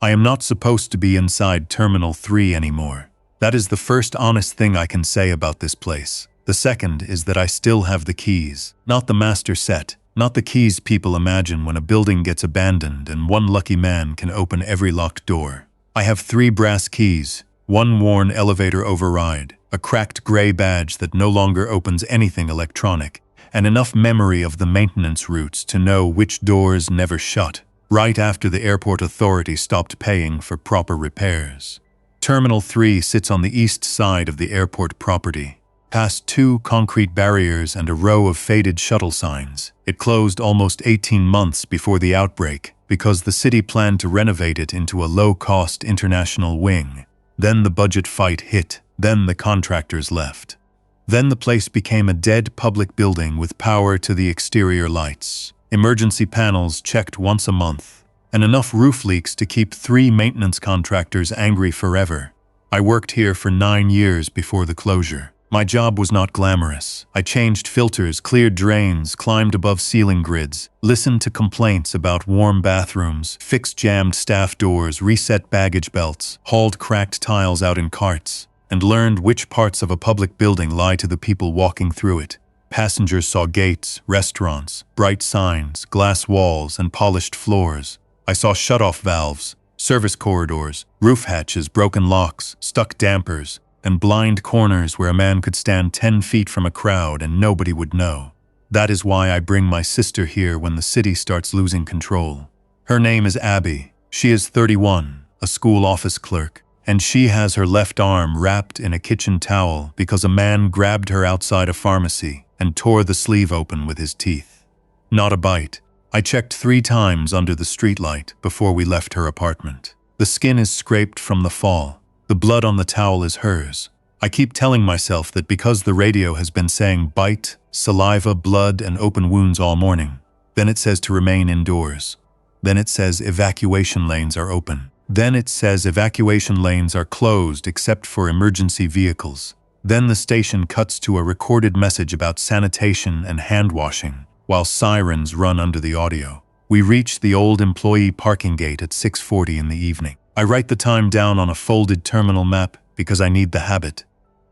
I am not supposed to be inside Terminal 3 anymore. That is the first honest thing I can say about this place. The second is that I still have the keys. Not the master set, not the keys people imagine when a building gets abandoned and one lucky man can open every locked door. I have 3 brass keys, 1 worn elevator override, a cracked gray badge that no longer opens anything electronic, and enough memory of the maintenance routes to know which doors never shut, right after the airport authority stopped paying for proper repairs. Terminal 3 sits on the east side of the airport property. Past 2 concrete barriers and a row of faded shuttle signs. It closed almost 18 months before the outbreak because the city planned to renovate it into a low-cost international wing. Then the budget fight hit. Then the contractors left. Then the place became a dead public building with power to the exterior lights, emergency panels checked once a month, and enough roof leaks to keep 3 maintenance contractors angry forever. I worked here for 9 years before the closure. My job was not glamorous. I changed filters, cleared drains, climbed above ceiling grids, listened to complaints about warm bathrooms, fixed jammed staff doors, reset baggage belts, hauled cracked tiles out in carts, and learned which parts of a public building lie to the people walking through it. Passengers saw gates, restaurants, bright signs, glass walls, and polished floors. I saw shut-off valves, service corridors, roof hatches, broken locks, stuck dampers, and blind corners where a man could stand 10 feet from a crowd and nobody would know. That is why I bring my sister here when the city starts losing control. Her name is Abby. She is 31, a school office clerk, and she has her left arm wrapped in a kitchen towel because a man grabbed her outside a pharmacy and tore the sleeve open with his teeth. Not a bite. I checked 3 times under the streetlight before we left her apartment. The skin is scraped from the fall. The blood on the towel is hers. I keep telling myself that because the radio has been saying bite, saliva, blood, and open wounds all morning, then it says to remain indoors. Then it says evacuation lanes are open. Then it says evacuation lanes are closed except for emergency vehicles. Then the station cuts to a recorded message about sanitation and hand washing, while sirens run under the audio. We reach the old employee parking gate at 6:40 in the evening. I write the time down on a folded terminal map because I need the habit.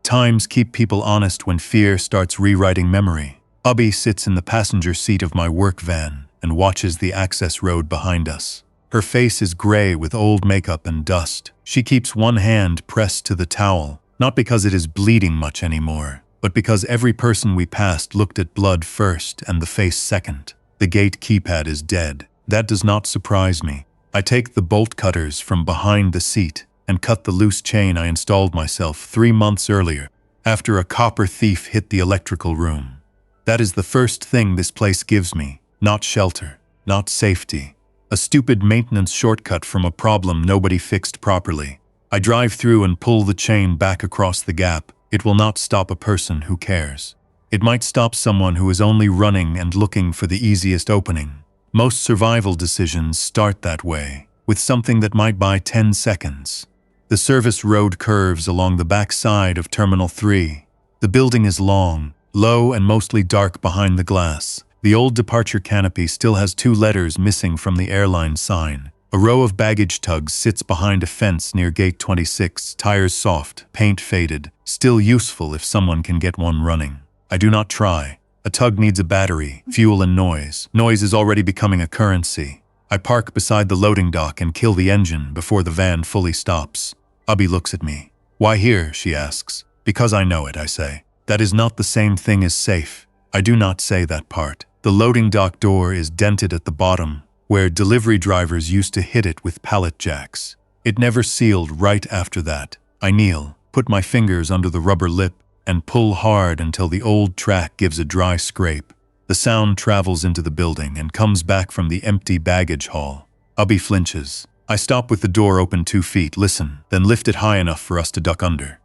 Times keep people honest when fear starts rewriting memory. Abby sits in the passenger seat of my work van and watches the access road behind us. Her face is gray with old makeup and dust. She keeps one hand pressed to the towel, not because it is bleeding much anymore, but because every person we passed looked at blood first and the face second. The gate keypad is dead. That does not surprise me. I take the bolt cutters from behind the seat and cut the loose chain I installed myself 3 months earlier, after a copper thief hit the electrical room. That is the first thing this place gives me, not shelter, not safety. A stupid maintenance shortcut from a problem nobody fixed properly. I drive through and pull the chain back across the gap. It will not stop a person who cares. It might stop someone who is only running and looking for the easiest opening. Most survival decisions start that way, with something that might buy 10 seconds. The service road curves along the back side of Terminal 3. The building is long, low, and mostly dark behind the glass. The old departure canopy still has 2 letters missing from the airline sign. A row of baggage tugs sits behind a fence near Gate 26, tires soft, paint faded, still useful if someone can get one running. I do not try. A tug needs a battery, fuel, and noise. Noise is already becoming a currency. I park beside the loading dock and kill the engine before the van fully stops. Abby looks at me. "Why here?" she asks. "Because I know it," I say. That is not the same thing as safe. I do not say that part. The loading dock door is dented at the bottom, where delivery drivers used to hit it with pallet jacks. It never sealed right after that. I kneel, put my fingers under the rubber lip, and pull hard until the old track gives a dry scrape. The sound travels into the building and comes back from the empty baggage hall. Abby flinches. I stop with the door open 2 feet, listen, then lift it high enough for us to duck under.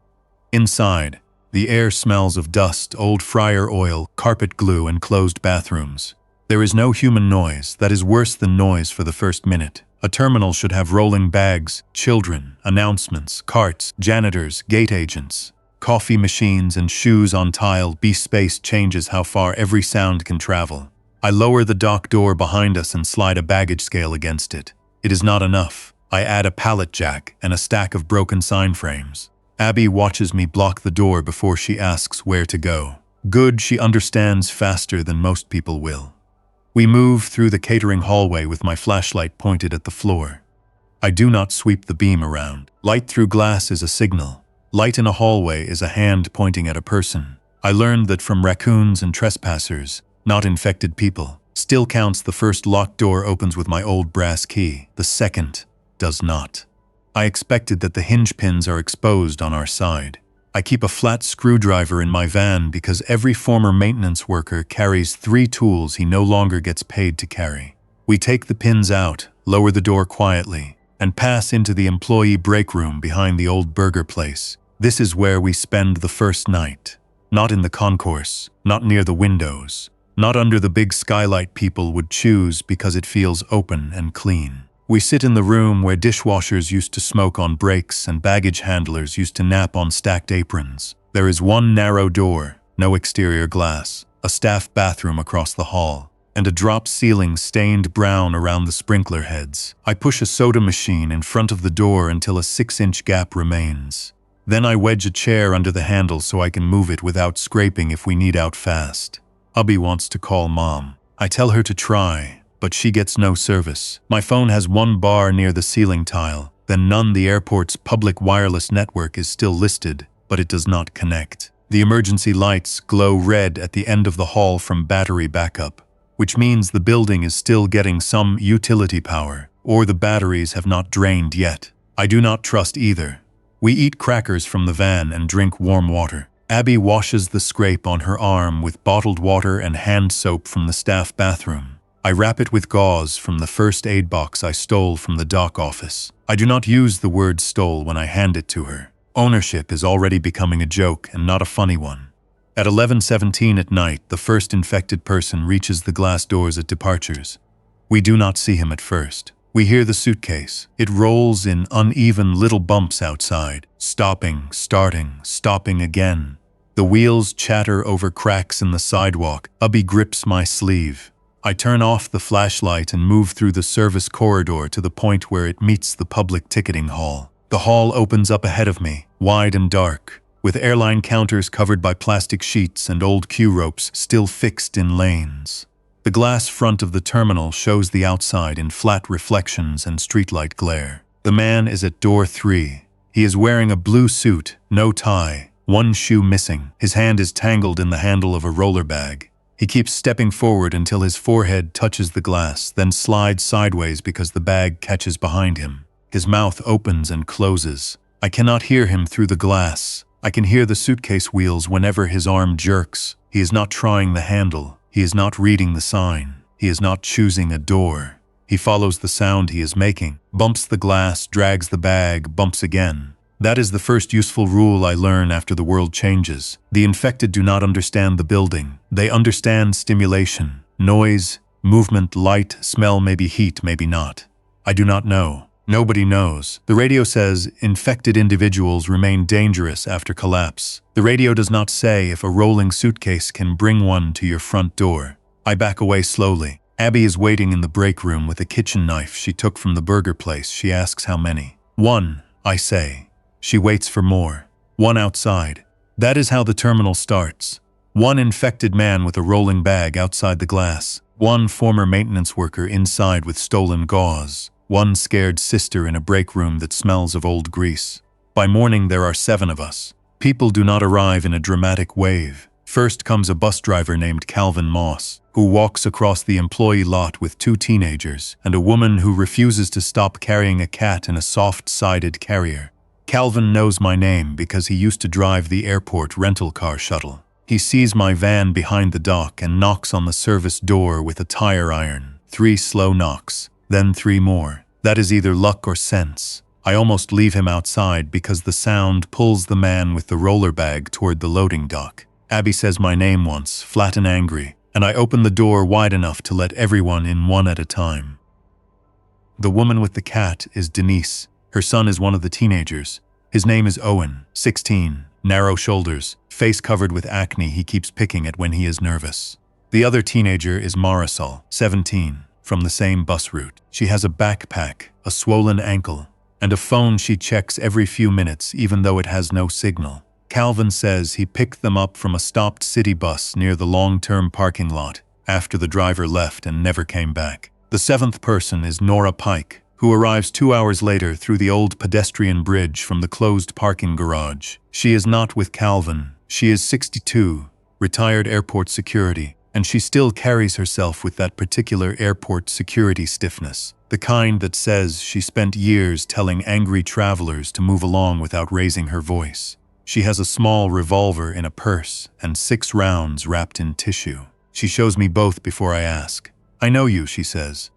Inside, the air smells of dust, old fryer oil, carpet glue, and closed bathrooms. There is no human noise. That is worse than noise for the first minute. A terminal should have rolling bags, children, announcements, carts, janitors, gate agents. Coffee machines and shoes on tile. Space changes how far every sound can travel. I lower the dock door behind us and slide a baggage scale against it. It is not enough. I add a pallet jack and a stack of broken sign frames. Abby watches me block the door before she asks where to go. Good, she understands faster than most people will. We move through the catering hallway with my flashlight pointed at the floor. I do not sweep the beam around. Light through glass is a signal. Light in a hallway is a hand pointing at a person. I learned that from raccoons and trespassers, not infected people. Still counts. The first locked door opens with my old brass key. The second does not. I expected that the hinge pins are exposed on our side. I keep a flat screwdriver in my van because every former maintenance worker carries 3 tools he no longer gets paid to carry. We take the pins out, lower the door quietly, and pass into the employee break room behind the old burger place. This is where we spend the first night. Not in the concourse, not near the windows, not under the big skylight people would choose because it feels open and clean. We sit in the room where dishwashers used to smoke on breaks and baggage handlers used to nap on stacked aprons. There is one narrow door, no exterior glass, a staff bathroom across the hall, and a drop ceiling stained brown around the sprinkler heads. I push a soda machine in front of the door until a 6-inch gap remains. Then I wedge a chair under the handle so I can move it without scraping if we need out fast. Hubby wants to call Mom. I tell her to try, but she gets no service. My phone has one bar near the ceiling tile, then none. The airport's public wireless network is still listed, but it does not connect. The emergency lights glow red at the end of the hall from battery backup, which means the building is still getting some utility power, or the batteries have not drained yet. I do not trust either. We eat crackers from the van and drink warm water. Abby washes the scrape on her arm with bottled water and hand soap from the staff bathroom. I wrap it with gauze from the first aid box I stole from the dock office. I do not use the word stole when I hand it to her. Ownership is already becoming a joke and not a funny one. At 11:17 at night, the first infected person reaches the glass doors at departures. We do not see him at first. We hear the suitcase. It rolls in uneven little bumps outside, stopping, starting, stopping again. The wheels chatter over cracks in the sidewalk. Hubby grips my sleeve. I turn off the flashlight and move through the service corridor to the point where it meets the public ticketing hall. The hall opens up ahead of me, wide and dark, with airline counters covered by plastic sheets and old queue ropes still fixed in lanes. The glass front of the terminal shows the outside in flat reflections and streetlight glare. The man is at door 3. He is wearing a blue suit, no tie, one shoe missing. His hand is tangled in the handle of a roller bag. He keeps stepping forward until his forehead touches the glass, then slides sideways because the bag catches behind him. His mouth opens and closes. I cannot hear him through the glass. I can hear the suitcase wheels whenever his arm jerks. He is not trying the handle. He is not reading the sign. He is not choosing a door. He follows the sound he is making, bumps the glass, drags the bag, bumps again. That is the first useful rule I learn after the world changes. The infected do not understand the building. They understand stimulation, noise, movement, light, smell, maybe heat, maybe not. I do not know. Nobody knows. The radio says infected individuals remain dangerous after collapse. The radio does not say if a rolling suitcase can bring one to your front door. I back away slowly. Abby is waiting in the break room with a kitchen knife she took from the burger place. She asks how many. 1, I say. She waits for more. 1 outside. That is how the terminal starts. 1 infected man with a rolling bag outside the glass. 1 former maintenance worker inside with stolen gauze. 1 scared sister in a break room that smells of old grease. By morning there are 7 of us. People do not arrive in a dramatic wave. First comes a bus driver named Calvin Moss, who walks across the employee lot with 2 teenagers and a woman who refuses to stop carrying a cat in a soft-sided carrier. Calvin knows my name because he used to drive the airport rental car shuttle. He sees my van behind the dock and knocks on the service door with a tire iron. 3 slow knocks. Then 3 more. That is either luck or sense. I almost leave him outside because the sound pulls the man with the roller bag toward the loading dock. Abby says my name once, flat and angry, and I open the door wide enough to let everyone in one at a time. The woman with the cat is Denise. Her son is one of the teenagers. His name is Owen, 16, narrow shoulders, face covered with acne he keeps picking at when he is nervous. The other teenager is Marisol, 17. From the same bus route. She has a backpack, a swollen ankle, and a phone she checks every few minutes even though it has no signal. Calvin says he picked them up from a stopped city bus near the long-term parking lot after the driver left and never came back. The seventh person is Nora Pike, who arrives 2 hours later through the old pedestrian bridge from the closed parking garage. She is not with Calvin. She is 62, retired airport security, and she still carries herself with that particular airport security stiffness, the kind that says she spent years telling angry travelers to move along without raising her voice. She has a small revolver in a purse and 6 rounds wrapped in tissue. She shows me both before I ask. "I know you," she says.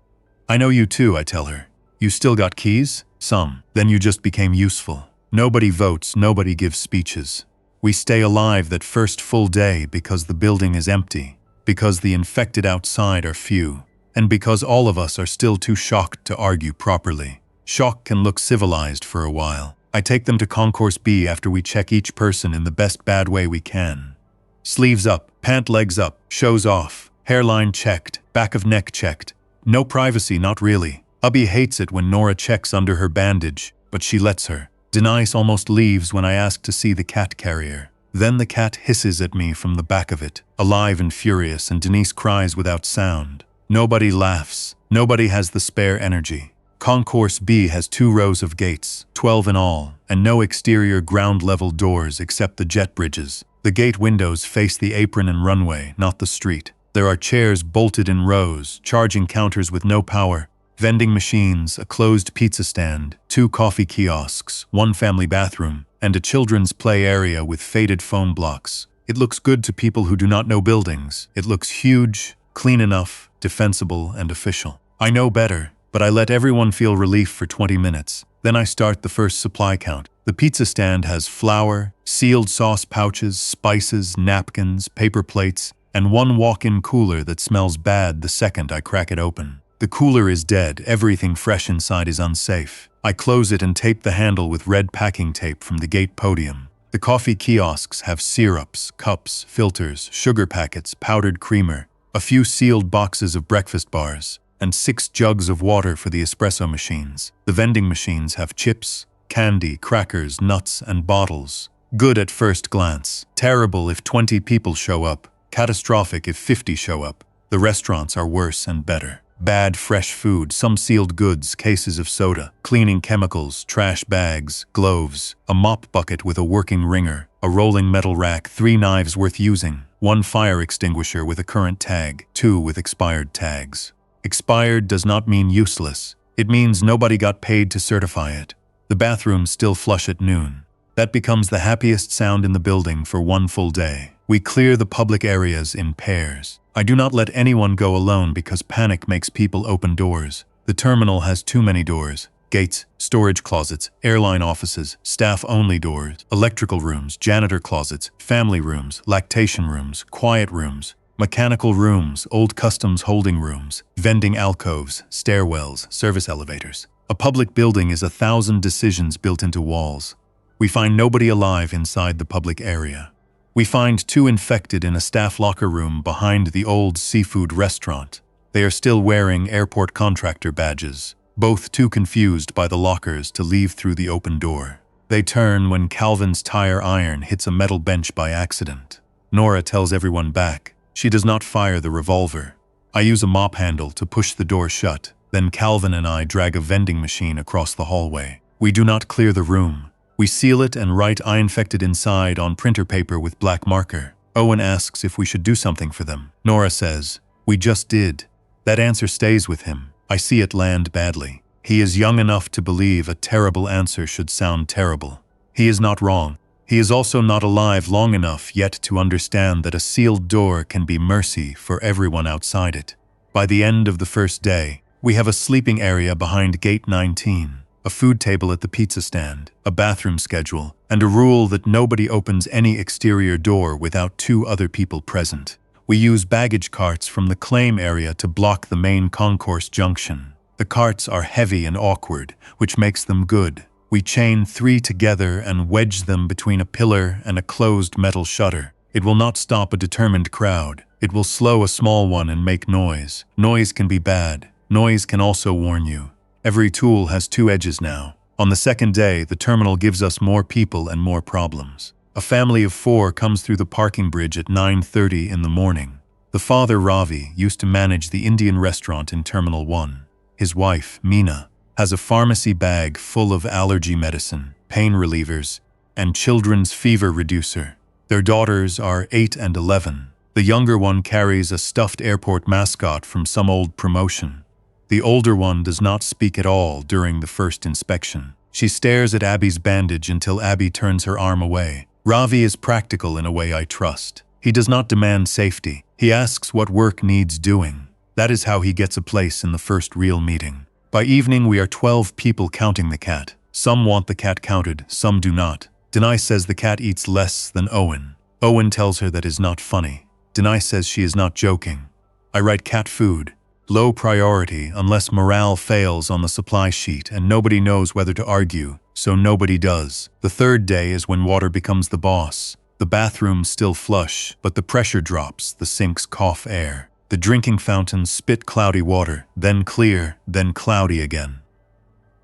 "I know you too," I tell her. "You still got keys?" "Some." "Then you just became useful." Nobody votes, nobody gives speeches. We stay alive that first full day because the building is empty, because the infected outside are few, and because all of us are still too shocked to argue properly. Shock can look civilized for a while. I take them to Concourse B after we check each person in the best bad way we can. Sleeves up, pant legs up, shows off, hairline checked, back of neck checked. No privacy, not really. Hubby hates it when Nora checks under her bandage, but she lets her. Denise almost leaves when I ask to see the cat carrier. Then the cat hisses at me from the back of it, alive and furious, and Denise cries without sound. Nobody laughs. Nobody has the spare energy. Concourse B has 2 rows of gates, 12 in all, and no exterior ground-level doors except the jet bridges. The gate windows face the apron and runway, not the street. There are chairs bolted in rows, charging counters with no power, vending machines, a closed pizza stand, 2 coffee kiosks, 1 family bathroom, and a children's play area with faded phone blocks. It looks good to people who do not know buildings. It looks huge, clean enough, defensible, and official. I know better, but I let everyone feel relief for 20 minutes. Then I start the first supply count. The pizza stand has flour, sealed sauce pouches, spices, napkins, paper plates, and 1 walk-in cooler that smells bad the second I crack it open. The cooler is dead, everything fresh inside is unsafe. I close it and tape the handle with red packing tape from the gate podium. The coffee kiosks have syrups, cups, filters, sugar packets, powdered creamer, a few sealed boxes of breakfast bars, and 6 jugs of water for the espresso machines. The vending machines have chips, candy, crackers, nuts, and bottles. Good at first glance. Terrible if 20 people show up. Catastrophic if 50 show up. The restaurants are worse and better. Bad fresh food, some sealed goods, cases of soda, cleaning chemicals, trash bags, gloves, a mop bucket with a working wringer, a rolling metal rack, 3 knives worth using, 1 fire extinguisher with a current tag, 2 with expired tags. Expired does not mean useless. It means nobody got paid to certify it. The bathrooms still flush at noon. That becomes the happiest sound in the building for 1 full day. We clear the public areas in pairs. I do not let anyone go alone because panic makes people open doors. The terminal has too many doors. Gates, storage closets, airline offices, staff-only doors, electrical rooms, janitor closets, family rooms, lactation rooms, quiet rooms, mechanical rooms, old customs holding rooms, vending alcoves, stairwells, service elevators. A public building is 1,000 decisions built into walls. We find nobody alive inside the public area. We find 2 infected in a staff locker room behind the old seafood restaurant. They are still wearing airport contractor badges, both too confused by the lockers to leave through the open door. They turn when Calvin's tire iron hits a metal bench by accident. Nora tells everyone back. She does not fire the revolver. I use a mop handle to push the door shut. Then Calvin and I drag a vending machine across the hallway. We do not clear the room. We seal it and write "I infected" inside on printer paper with black marker. Owen asks if we should do something for them. Nora says, "We just did." That answer stays with him. I see it land badly. He is young enough to believe a terrible answer should sound terrible. He is not wrong. He is also not alive long enough yet to understand that a sealed door can be mercy for everyone outside it. By the end of the first day, we have a sleeping area behind gate 19. A food table at the pizza stand, a bathroom schedule, and a rule that nobody opens any exterior door without 2 other people present. We use baggage carts from the claim area to block the main concourse junction. The carts are heavy and awkward, which makes them good. We chain 3 together and wedge them between a pillar and a closed metal shutter. It will not stop a determined crowd. It will slow a small one and make noise. Noise can be bad. Noise can also warn you. Every tool has two edges now. On the second day, the terminal gives us more people and more problems. A family of 4 comes through the parking bridge at 9:30 in the morning. The father, Ravi, used to manage the Indian restaurant in Terminal 1. His wife, Meena, has a pharmacy bag full of allergy medicine, pain relievers, and children's fever reducer. Their daughters are 8 and 11. The younger one carries a stuffed airport mascot from some old promotion. The older one does not speak at all during the first inspection. She stares at Abby's bandage until Abby turns her arm away. Ravi is practical in a way I trust. He does not demand safety. He asks what work needs doing. That is how he gets a place in the first real meeting. By evening, we are 12 people counting the cat. Some want the cat counted, some do not. Denai says the cat eats less than Owen. Owen tells her that is not funny. Denai says she is not joking. I write cat food. Low priority unless morale fails on the supply sheet and nobody knows whether to argue, so nobody does. The third day is when water becomes the boss. The bathrooms still flush, but the pressure drops, the sinks cough air. The drinking fountains spit cloudy water, then clear, then cloudy again.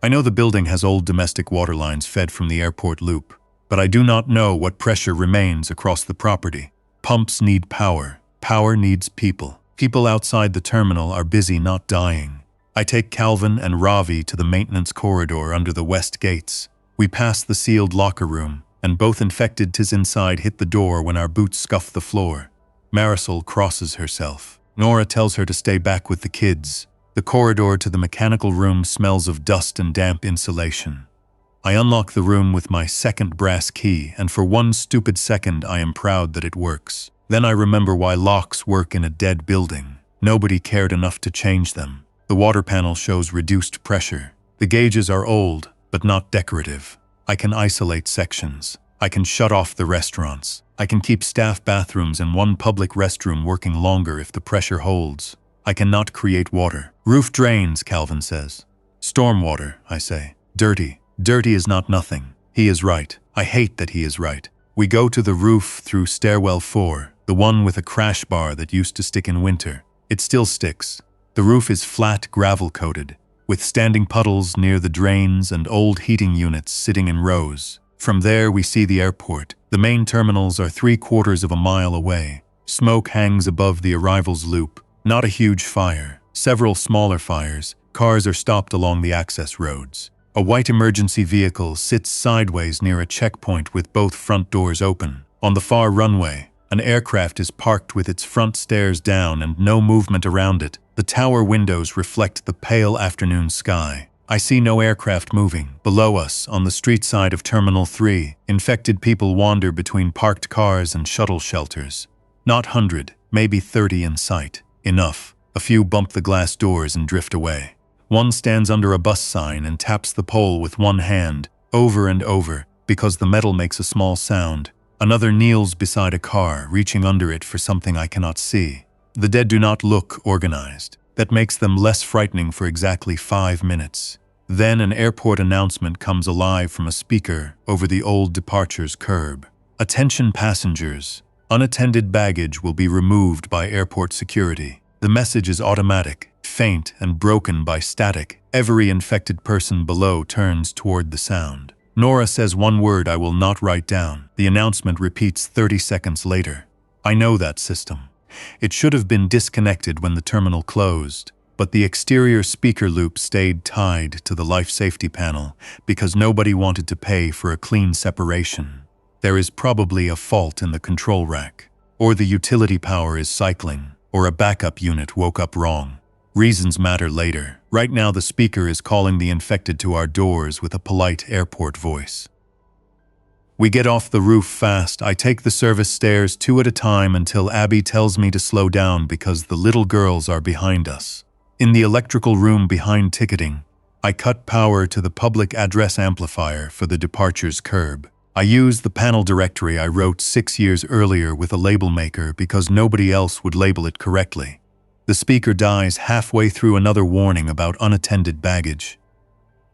I know the building has old domestic water lines fed from the airport loop, but I do not know what pressure remains across the property. Pumps need power. Power needs people. People outside the terminal are busy, not dying. I take Calvin and Ravi to the maintenance corridor under the west gates. We pass the sealed locker room, and both infected tis inside hit the door when our boots scuff the floor. Marisol crosses herself. Nora tells her to stay back with the kids. The corridor to the mechanical room smells of dust and damp insulation. I unlock the room with my second brass key, and for one stupid second I am proud that it works. Then I remember why locks work in a dead building. Nobody cared enough to change them. The water panel shows reduced pressure. The gauges are old, but not decorative. I can isolate sections. I can shut off the restaurants. I can keep staff bathrooms and one public restroom working longer if the pressure holds. I cannot create water. Roof drains, Calvin says. Stormwater, I say. Dirty. Dirty is not nothing. He is right. I hate that he is right. We go to the roof through stairwell 4, the one with a crash bar that used to stick in winter. It still sticks. The roof is flat, gravel-coated, with standing puddles near the drains and old heating units sitting in rows. From there we see the airport. The main terminals are 3/4 of a mile away. Smoke hangs above the arrivals loop. Not a huge fire. Several smaller fires. Cars are stopped along the access roads. A white emergency vehicle sits sideways near a checkpoint with both front doors open. On the far runway, an aircraft is parked with its front stairs down and no movement around it. The tower windows reflect the pale afternoon sky. I see no aircraft moving. Below us, on the street side of Terminal 3, infected people wander between parked cars and shuttle shelters. Not 100, maybe 30 in sight. Enough. A few bump the glass doors and drift away. One stands under a bus sign and taps the pole with one hand, over and over, because the metal makes a small sound. Another kneels beside a car, reaching under it for something I cannot see. The dead do not look organized. That makes them less frightening for exactly 5 minutes. Then an airport announcement comes alive from a speaker over the old departures curb. Attention passengers. Unattended baggage will be removed by airport security. The message is automatic, faint and broken by static. Every infected person below turns toward the sound. Nora says one word I will not write down. The announcement repeats 30 seconds later. I know that system. It should have been disconnected when the terminal closed, but the exterior speaker loop stayed tied to the life safety panel because nobody wanted to pay for a clean separation. There is probably a fault in the control rack, or the utility power is cycling, or a backup unit woke up wrong. Reasons matter later. Right now the speaker is calling the infected to our doors with a polite airport voice. We get off the roof fast. I take the service stairs 2 at a time until Abby tells me to slow down because the little girls are behind us. In the electrical room behind ticketing, I cut power to the public address amplifier for the departures curb. I use the panel directory I wrote 6 years earlier with a label maker because nobody else would label it correctly. The speaker dies halfway through another warning about unattended baggage.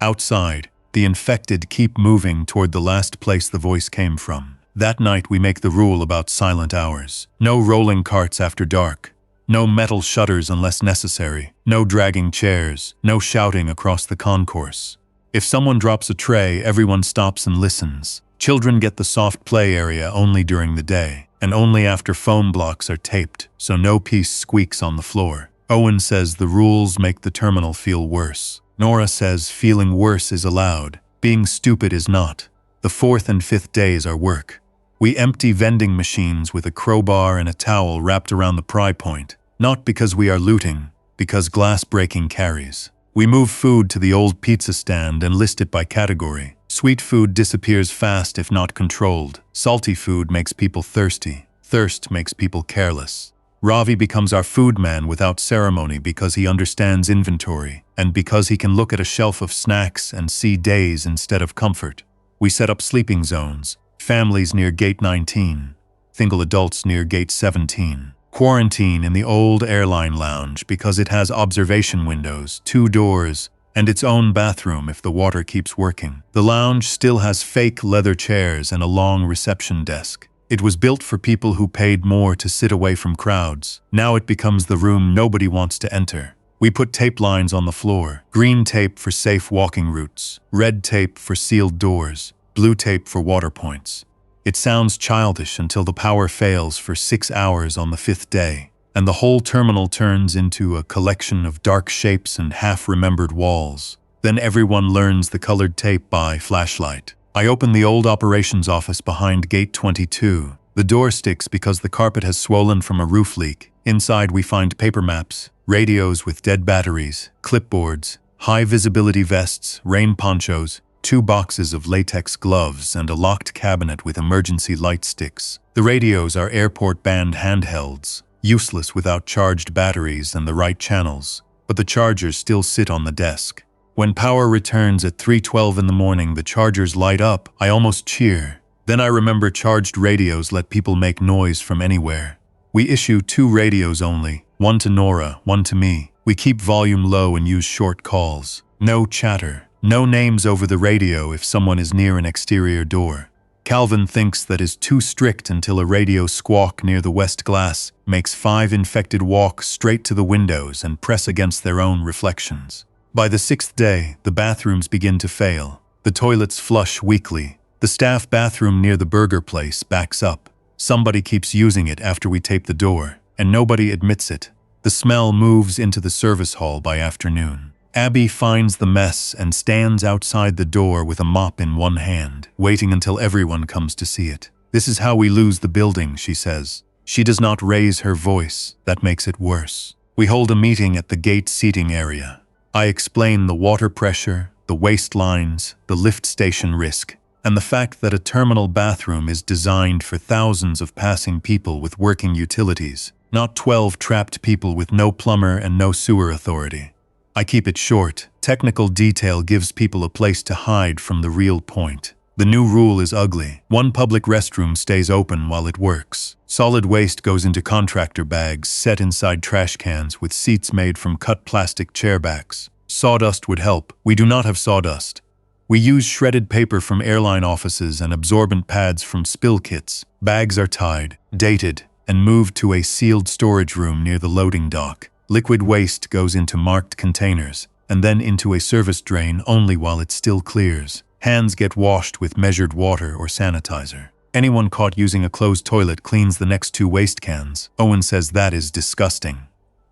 Outside, the infected keep moving toward the last place the voice came from. That night we make the rule about silent hours. No rolling carts after dark. No metal shutters unless necessary. No dragging chairs. No shouting across the concourse. If someone drops a tray, everyone stops and listens. Children get the soft play area only during the day, and only after foam blocks are taped, so no piece squeaks on the floor. Owen says the rules make the terminal feel worse. Nora says feeling worse is allowed. Being stupid is not. The 4th and 5th days are work. We empty vending machines with a crowbar and a towel wrapped around the pry point, not because we are looting, because glass breaking carries. We move food to the old pizza stand and list it by category. Sweet food disappears fast if not controlled. Salty food makes people thirsty. Thirst makes people careless. Ravi becomes our food man without ceremony because he understands inventory, and because he can look at a shelf of snacks and see days instead of comfort. We set up sleeping zones. Families near Gate 19, single adults near Gate 17. Quarantine in the old airline lounge because it has observation windows, 2 doors, and its own bathroom if the water keeps working. The lounge still has fake leather chairs and a long reception desk. It was built for people who paid more to sit away from crowds. Now it becomes the room nobody wants to enter. We put tape lines on the floor, green tape for safe walking routes, red tape for sealed doors, blue tape for water points. It sounds childish until the power fails for 6 hours on the 5th day, and the whole terminal turns into a collection of dark shapes and half-remembered walls. Then everyone learns the colored tape by flashlight. I open the old operations office behind Gate 22. The door sticks because the carpet has swollen from a roof leak. Inside we find paper maps, radios with dead batteries, clipboards, high-visibility vests, rain ponchos, 2 boxes of latex gloves, and a locked cabinet with emergency light sticks. The radios are airport-banned handhelds, useless without charged batteries and the right channels, but the chargers still sit on the desk. When power returns at 3:12 in the morning, the chargers light up. I almost cheer. Then I remember charged radios let people make noise from anywhere. We issue 2 radios only, one to Nora, one to me. We keep volume low and use short calls. No chatter. No names over the radio if someone is near an exterior door. Calvin thinks that is too strict until a radio squawk near the west glass makes 5 infected walk straight to the windows and press against their own reflections. By the 6th day, the bathrooms begin to fail. The toilets flush weakly. The staff bathroom near the burger place backs up. Somebody keeps using it after we tape the door, and nobody admits it. The smell moves into the service hall by afternoon. Abby finds the mess and stands outside the door with a mop in one hand, waiting until everyone comes to see it. This is how we lose the building, she says. She does not raise her voice. That makes it worse. We hold a meeting at the gate seating area. I explain the water pressure, the waste lines, the lift station risk, and the fact that a terminal bathroom is designed for thousands of passing people with working utilities, not 12 trapped people with no plumber and no sewer authority. I keep it short. Technical detail gives people a place to hide from the real point. The new rule is ugly. One public restroom stays open while it works. Solid waste goes into contractor bags set inside trash cans with seats made from cut plastic chair backs. Sawdust would help. We do not have sawdust. We use shredded paper from airline offices and absorbent pads from spill kits. Bags are tied, dated, and moved to a sealed storage room near the loading dock. Liquid waste goes into marked containers, and then into a service drain only while it still clears. Hands get washed with measured water or sanitizer. Anyone caught using a closed toilet cleans the next 2 waste cans. Owen says that is disgusting.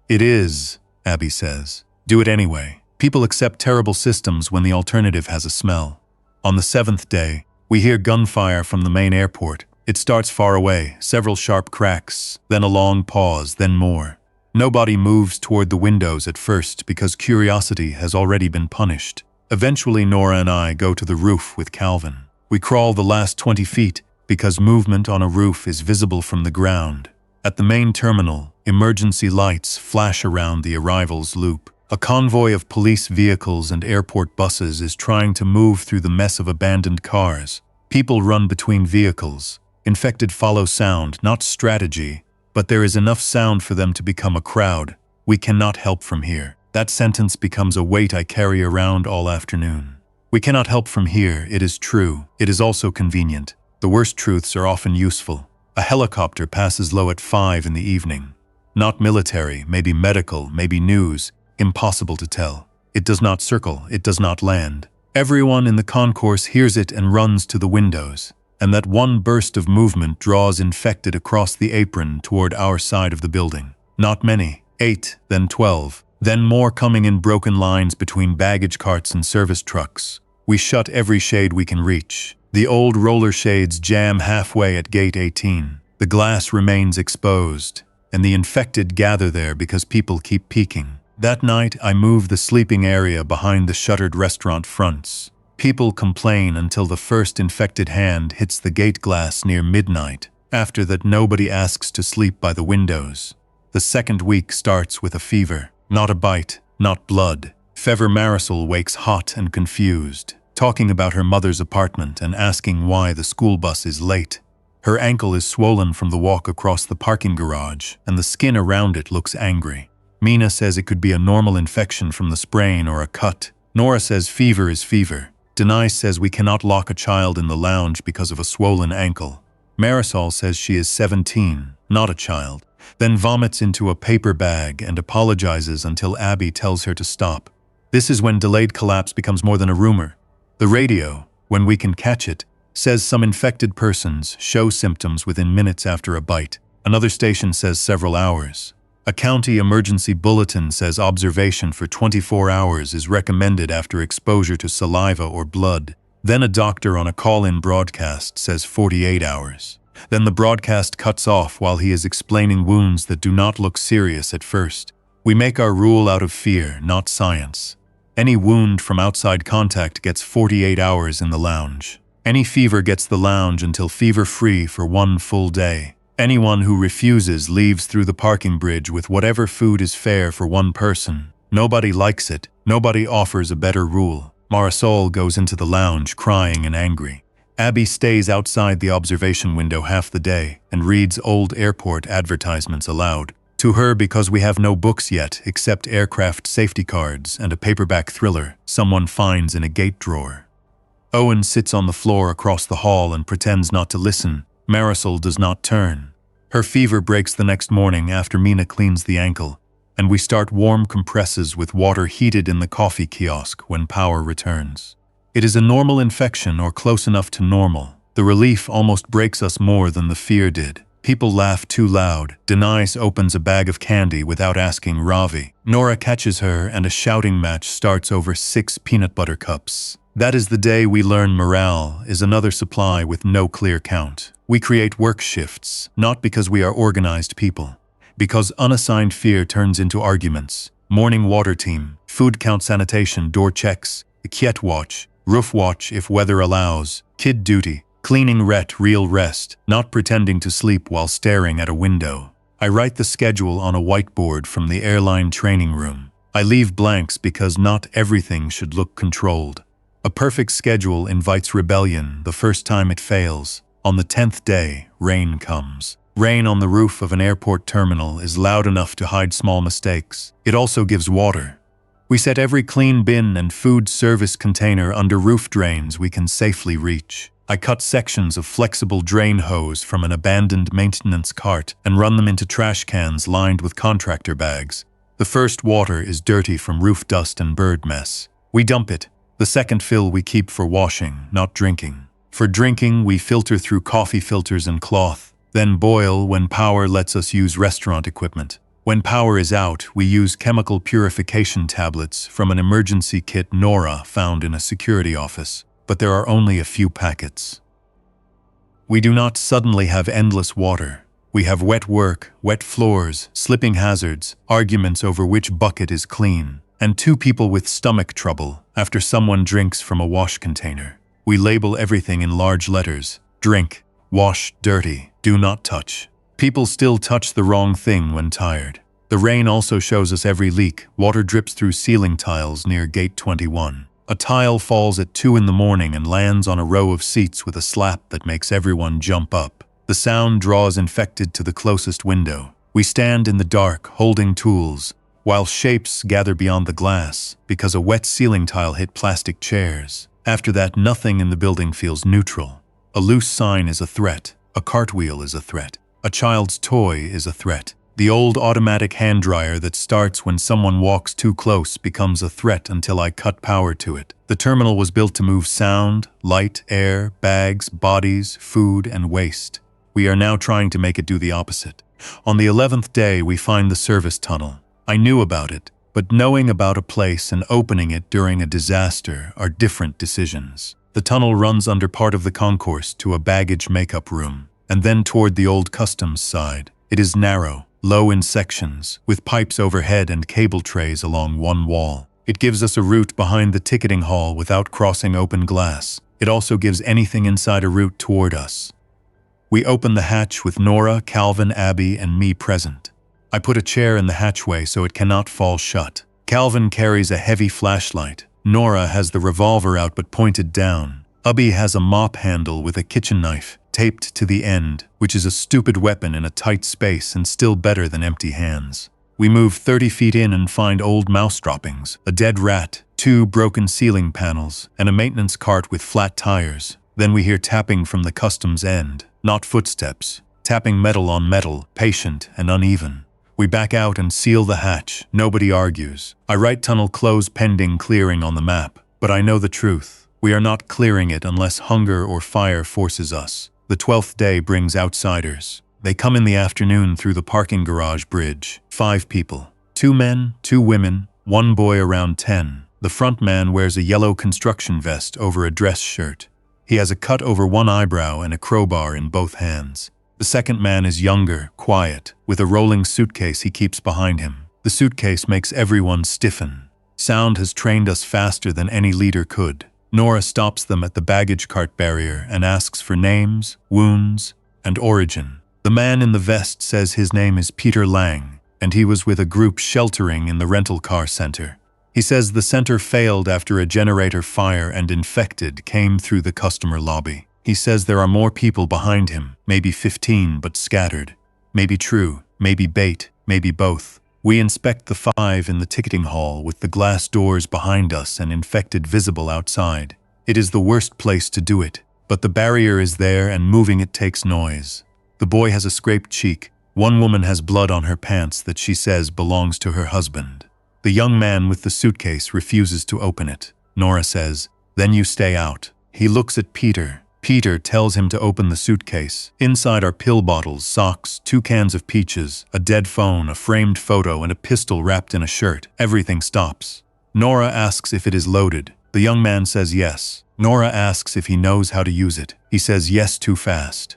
It is, Abby says. Do it anyway. People accept terrible systems when the alternative has a smell. On the 7th day, we hear gunfire from the main airport. It starts far away, several sharp cracks, then a long pause, then more. Nobody moves toward the windows at first because curiosity has already been punished. Eventually, Nora and I go to the roof with Calvin. We crawl the last 20 feet because movement on a roof is visible from the ground. At the main terminal, emergency lights flash around the arrivals loop. A convoy of police vehicles and airport buses is trying to move through the mess of abandoned cars. People run between vehicles. Infected follow sound, not strategy. But there is enough sound for them to become a crowd. We cannot help from here. That sentence becomes a weight I carry around all afternoon. We cannot help from here, it is true. It is also convenient. The worst truths are often useful. A helicopter passes low at 5 in the evening. Not military, maybe medical, maybe news. Impossible to tell. It does not circle, it does not land. Everyone in the concourse hears it and runs to the windows. And that one burst of movement draws infected across the apron toward our side of the building. Not many, 8, then 12, then more coming in broken lines between baggage carts and service trucks. We shut every shade we can reach. The old roller shades jam halfway at gate 18. The glass remains exposed, and the infected gather there because people keep peeking. That night, I move the sleeping area behind the shuttered restaurant fronts. People complain until the first infected hand hits the gate glass near midnight. After that, nobody asks to sleep by the windows. The second week starts with a fever. Not a bite, not blood. Fever Marisol wakes hot and confused, talking about her mother's apartment and asking why the school bus is late. Her ankle is swollen from the walk across the parking garage, and the skin around it looks angry. Mina says it could be a normal infection from the sprain or a cut. Nora says fever is fever. Denise says we cannot lock a child in the lounge because of a swollen ankle. Marisol says she is 17, not a child, then vomits into a paper bag and apologizes until Abby tells her to stop. This is when delayed collapse becomes more than a rumor. The radio, when we can catch it, says some infected persons show symptoms within minutes after a bite. Another station says several hours. A county emergency bulletin says observation for 24 hours is recommended after exposure to saliva or blood. Then a doctor on a call-in broadcast says 48 hours. Then the broadcast cuts off while he is explaining wounds that do not look serious at first. We make our rule out of fear, not science. Any wound from outside contact gets 48 hours in the lounge. Any fever gets the lounge until fever-free for 1 full day. Anyone who refuses leaves through the parking bridge with whatever food is fair for 1 person. Nobody likes it. Nobody offers a better rule. Marisol goes into the lounge crying and angry. Abby stays outside the observation window half the day and reads old airport advertisements aloud. To her, because we have no books yet except aircraft safety cards and a paperback thriller someone finds in a gate drawer. Owen sits on the floor across the hall and pretends not to listen. Marisol does not turn. Her fever breaks the next morning after Mina cleans the ankle, and we start warm compresses with water heated in the coffee kiosk when power returns. It is a normal infection or close enough to normal. The relief almost breaks us more than the fear did. People laugh too loud. Denise opens a bag of candy without asking Ravi. Nora catches her and a shouting match starts over 6 peanut butter cups. That is the day we learn morale is another supply with no clear count. We create work shifts, not because we are organized people. Because unassigned fear turns into arguments. Morning water team, food count sanitation, door checks, kiet watch, roof watch if weather allows, kid duty, cleaning real rest, not pretending to sleep while staring at a window. I write the schedule on a whiteboard from the airline training room. I leave blanks because not everything should look controlled. A perfect schedule invites rebellion the first time it fails. On the 10th day, rain comes. Rain on the roof of an airport terminal is loud enough to hide small mistakes. It also gives water. We set every clean bin and food service container under roof drains we can safely reach. I cut sections of flexible drain hose from an abandoned maintenance cart and run them into trash cans lined with contractor bags. The first water is dirty from roof dust and bird mess. We dump it. The second fill we keep for washing, not drinking. For drinking, we filter through coffee filters and cloth, then boil when power lets us use restaurant equipment. When power is out, we use chemical purification tablets from an emergency kit Nora found in a security office, but there are only a few packets. We do not suddenly have endless water. We have wet work, wet floors, slipping hazards, arguments over which bucket is clean, and 2 people with stomach trouble after someone drinks from a wash container. We label everything in large letters: drink, wash, dirty, do not touch. People still touch the wrong thing when tired. The rain also shows us every leak. Water drips through ceiling tiles near gate 21. A tile falls at 2 in the morning and lands on a row of seats with a slap that makes everyone jump up. The sound draws infected to the closest window. We stand in the dark, holding tools, while shapes gather beyond the glass because a wet ceiling tile hit plastic chairs. After that, nothing in the building feels neutral. A loose sign is a threat. A cartwheel is a threat. A child's toy is a threat. The old automatic hand dryer that starts when someone walks too close becomes a threat until I cut power to it. The terminal was built to move sound, light, air, bags, bodies, food, and waste. We are now trying to make it do the opposite. On the 11th day, we find the service tunnel. I knew about it, but knowing about a place and opening it during a disaster are different decisions. The tunnel runs under part of the concourse to a baggage makeup room, and then toward the old customs side. It is narrow, low in sections, with pipes overhead and cable trays along one wall. It gives us a route behind the ticketing hall without crossing open glass. It also gives anything inside a route toward us. We open the hatch with Nora, Calvin, Abby, and me present. I put a chair in the hatchway so it cannot fall shut. Calvin carries a heavy flashlight. Nora has the revolver out but pointed down. Abby has a mop handle with a kitchen knife taped to the end, which is a stupid weapon in a tight space and still better than empty hands. We move 30 feet in and find old mouse droppings, a dead rat, 2 broken ceiling panels, and a maintenance cart with flat tires. Then we hear tapping from the customs end, not footsteps, tapping metal on metal, patient and uneven. We back out and seal the hatch. Nobody argues. I write tunnel close pending clearing on the map, but I know the truth. We are not clearing it unless hunger or fire forces us. The 12th day brings outsiders. They come in the afternoon through the parking garage bridge. 5 people. 2 men, 2 women, 1 boy around 10. The front man wears a yellow construction vest over a dress shirt. He has a cut over one eyebrow and a crowbar in both hands. The second man is younger, quiet, with a rolling suitcase he keeps behind him. The suitcase makes everyone stiffen. Sound has trained us faster than any leader could. Nora stops them at the baggage cart barrier and asks for names, wounds, and origin. The man in the vest says his name is Peter Lang, and he was with a group sheltering in the rental car center. He says the center failed after a generator fire and infected came through the customer lobby. He says there are more people behind him, maybe 15 but scattered. Maybe true, maybe bait, maybe both. We inspect the 5 in the ticketing hall with the glass doors behind us and infected visible outside. It is the worst place to do it, but the barrier is there and moving it takes noise. The boy has a scraped cheek. One woman has blood on her pants that she says belongs to her husband. The young man with the suitcase refuses to open it. Nora says, "Then you stay out." He looks at Peter. Peter tells him to open the suitcase. Inside are pill bottles, socks, 2 cans of peaches, a dead phone, a framed photo, and a pistol wrapped in a shirt. Everything stops. Nora asks if it is loaded. The young man says yes. Nora asks if he knows how to use it. He says yes too fast.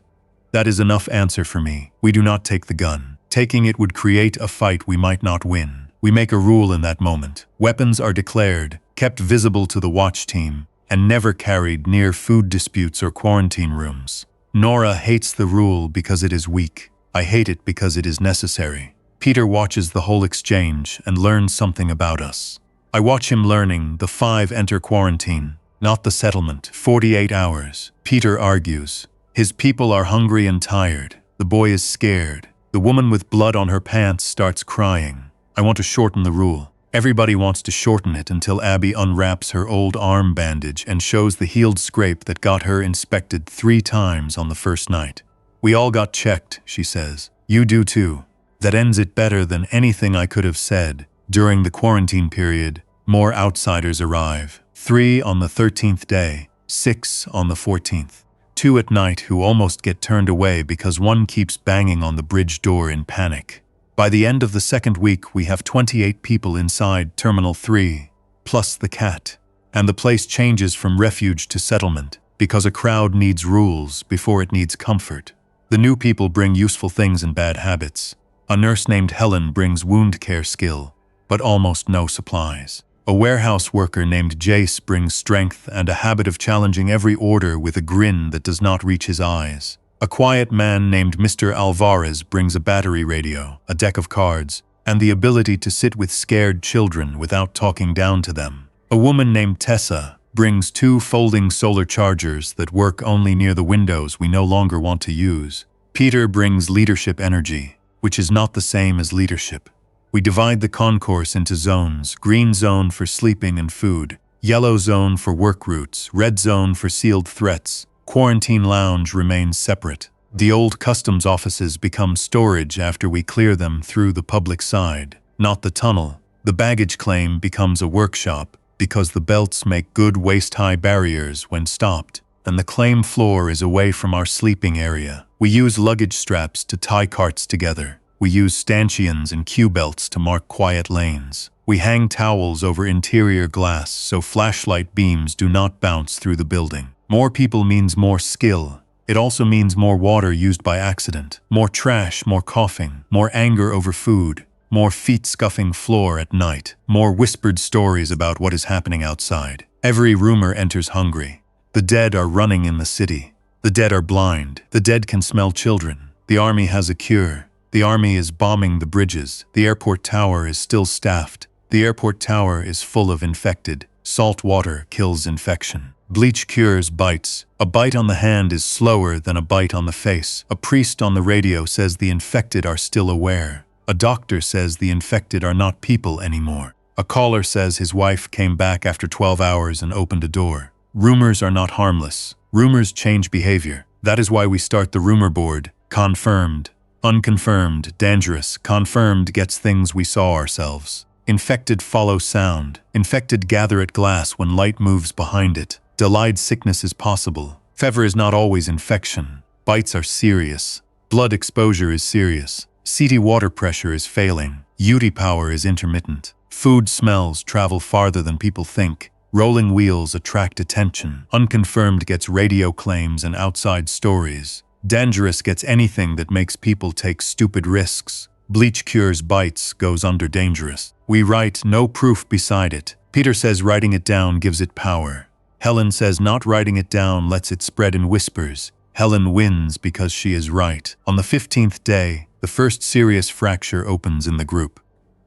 That is enough answer for me. We do not take the gun. Taking it would create a fight we might not win. We make a rule in that moment. Weapons are declared, kept visible to the watch team, and never carried near food disputes or quarantine rooms. Nora hates the rule because it is weak. I hate it because it is necessary. Peter watches the whole exchange and learns something about us. I watch him learning. The 5 enter quarantine, not the settlement. 48 hours. Peter argues. His people are hungry and tired. The boy is scared. The woman with blood on her pants starts crying. I want to shorten the rule. Everybody wants to shorten it until Abby unwraps her old arm bandage and shows the healed scrape that got her inspected 3 times on the first night. "We all got checked," she says. "You do too." That ends it better than anything I could have said. During the quarantine period, more outsiders arrive. 3 on the 13th day, 6 on the 14th. 2 at night who almost get turned away because one keeps banging on the bridge door in panic. By the end of the 2nd week, we have 28 people inside Terminal 3, plus the cat. And the place changes from refuge to settlement, because a crowd needs rules before it needs comfort. The new people bring useful things and bad habits. A nurse named Helen brings wound care skill, but almost no supplies. A warehouse worker named Jace brings strength and a habit of challenging every order with a grin that does not reach his eyes. A quiet man named Mr. Alvarez brings a battery radio, a deck of cards, and the ability to sit with scared children without talking down to them. A woman named Tessa brings 2 folding solar chargers that work only near the windows we no longer want to use. Peter brings leadership energy, which is not the same as leadership. We divide the concourse into zones: green zone for sleeping and food, yellow zone for work routes, red zone for sealed threats. Quarantine lounge remains separate. The old customs offices become storage after we clear them through the public side, not the tunnel. The baggage claim becomes a workshop because the belts make good waist-high barriers when stopped, and the claim floor is away from our sleeping area. We use luggage straps to tie carts together. We use stanchions and queue belts to mark quiet lanes. We hang towels over interior glass so flashlight beams do not bounce through the building. More people means more skill. It also means more water used by accident, more trash, more coughing, more anger over food, more feet scuffing floor at night, more whispered stories about what is happening outside. Every roomer enters hungry. The dead are running in the city. The dead are blind. The dead can smell children. The army has a cure. The army is bombing the bridges. The airport tower is still staffed. The airport tower is full of infected. Salt water kills infection. Bleach cures bites. A bite on the hand is slower than a bite on the face. A priest on the radio says the infected are still aware. A doctor says the infected are not people anymore. A caller says his wife came back after 12 hours and opened a door. Rumors are not harmless. Rumors change behavior. That is why we start the rumor board. Confirmed, unconfirmed, dangerous. Confirmed gets things we saw ourselves. Infected follow sound. Infected gather at glass when light moves behind it. Delayed sickness is possible. Fever is not always infection. Bites are serious. Blood exposure is serious. CT water pressure is failing. UT power is intermittent. Food smells travel farther than people think. Rolling wheels attract attention. Unconfirmed gets radio claims and outside stories. Dangerous gets anything that makes people take stupid risks. Bleach cures bites goes under dangerous. We write no proof beside it. Peter says writing it down gives it power. Helen says not writing it down lets it spread in whispers. Helen wins because she is right. On the 15th day, the first serious fracture opens in the group.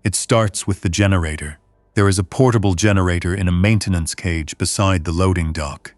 It starts with the generator. There is a portable generator in a maintenance cage beside the loading dock.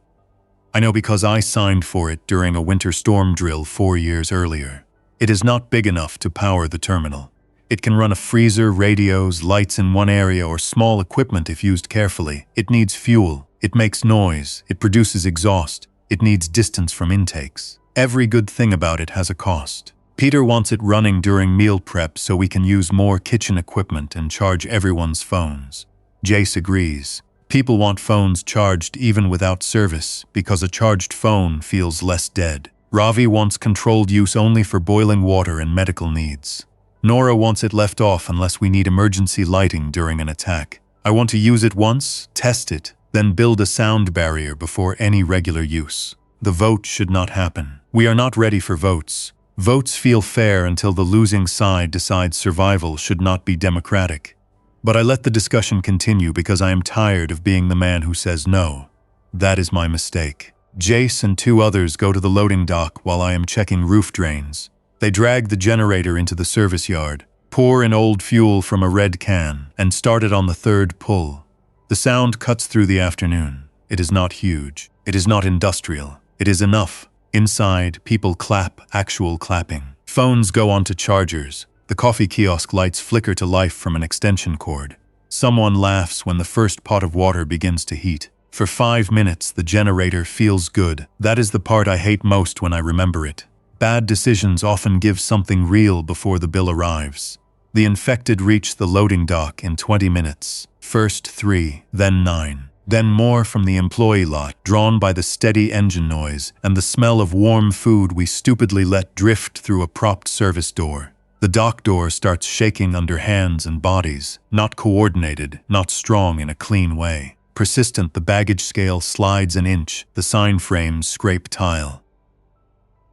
I know because I signed for it during a winter storm drill 4 years earlier. It is not big enough to power the terminal. It can run a freezer, radios, lights in one area, or small equipment if used carefully. It needs fuel. It makes noise. It produces exhaust. It needs distance from intakes. Every good thing about it has a cost. Peter wants it running during meal prep so we can use more kitchen equipment and charge everyone's phones. Jace agrees. People want phones charged even without service because a charged phone feels less dead. Ravi wants controlled use only for boiling water and medical needs. Nora wants it left off unless we need emergency lighting during an attack. I want to use it once, test it, then build a sound barrier before any regular use. The vote should not happen. We are not ready for votes. Votes feel fair until the losing side decides survival should not be democratic. But I let the discussion continue because I am tired of being the man who says no. That is my mistake. Jace and 2 others go to the loading dock while I am checking roof drains. They drag the generator into the service yard, pour in old fuel from a red can, and start it on the 3rd pull. The sound cuts through the afternoon. It is not huge. It is not industrial. It is enough. Inside, people clap, actual clapping. Phones go onto chargers. The coffee kiosk lights flicker to life from an extension cord. Someone laughs when the first pot of water begins to heat. For 5 minutes, the generator feels good. That is the part I hate most when I remember it. Bad decisions often give something real before the bill arrives. The infected reach the loading dock in 20 minutes. First 3, then 9. Then more from the employee lot, drawn by the steady engine noise and the smell of warm food we stupidly let drift through a propped service door. The dock door starts shaking under hands and bodies, not coordinated, not strong in a clean way. Persistent, the baggage scale slides an inch, the sign frames scrape tile.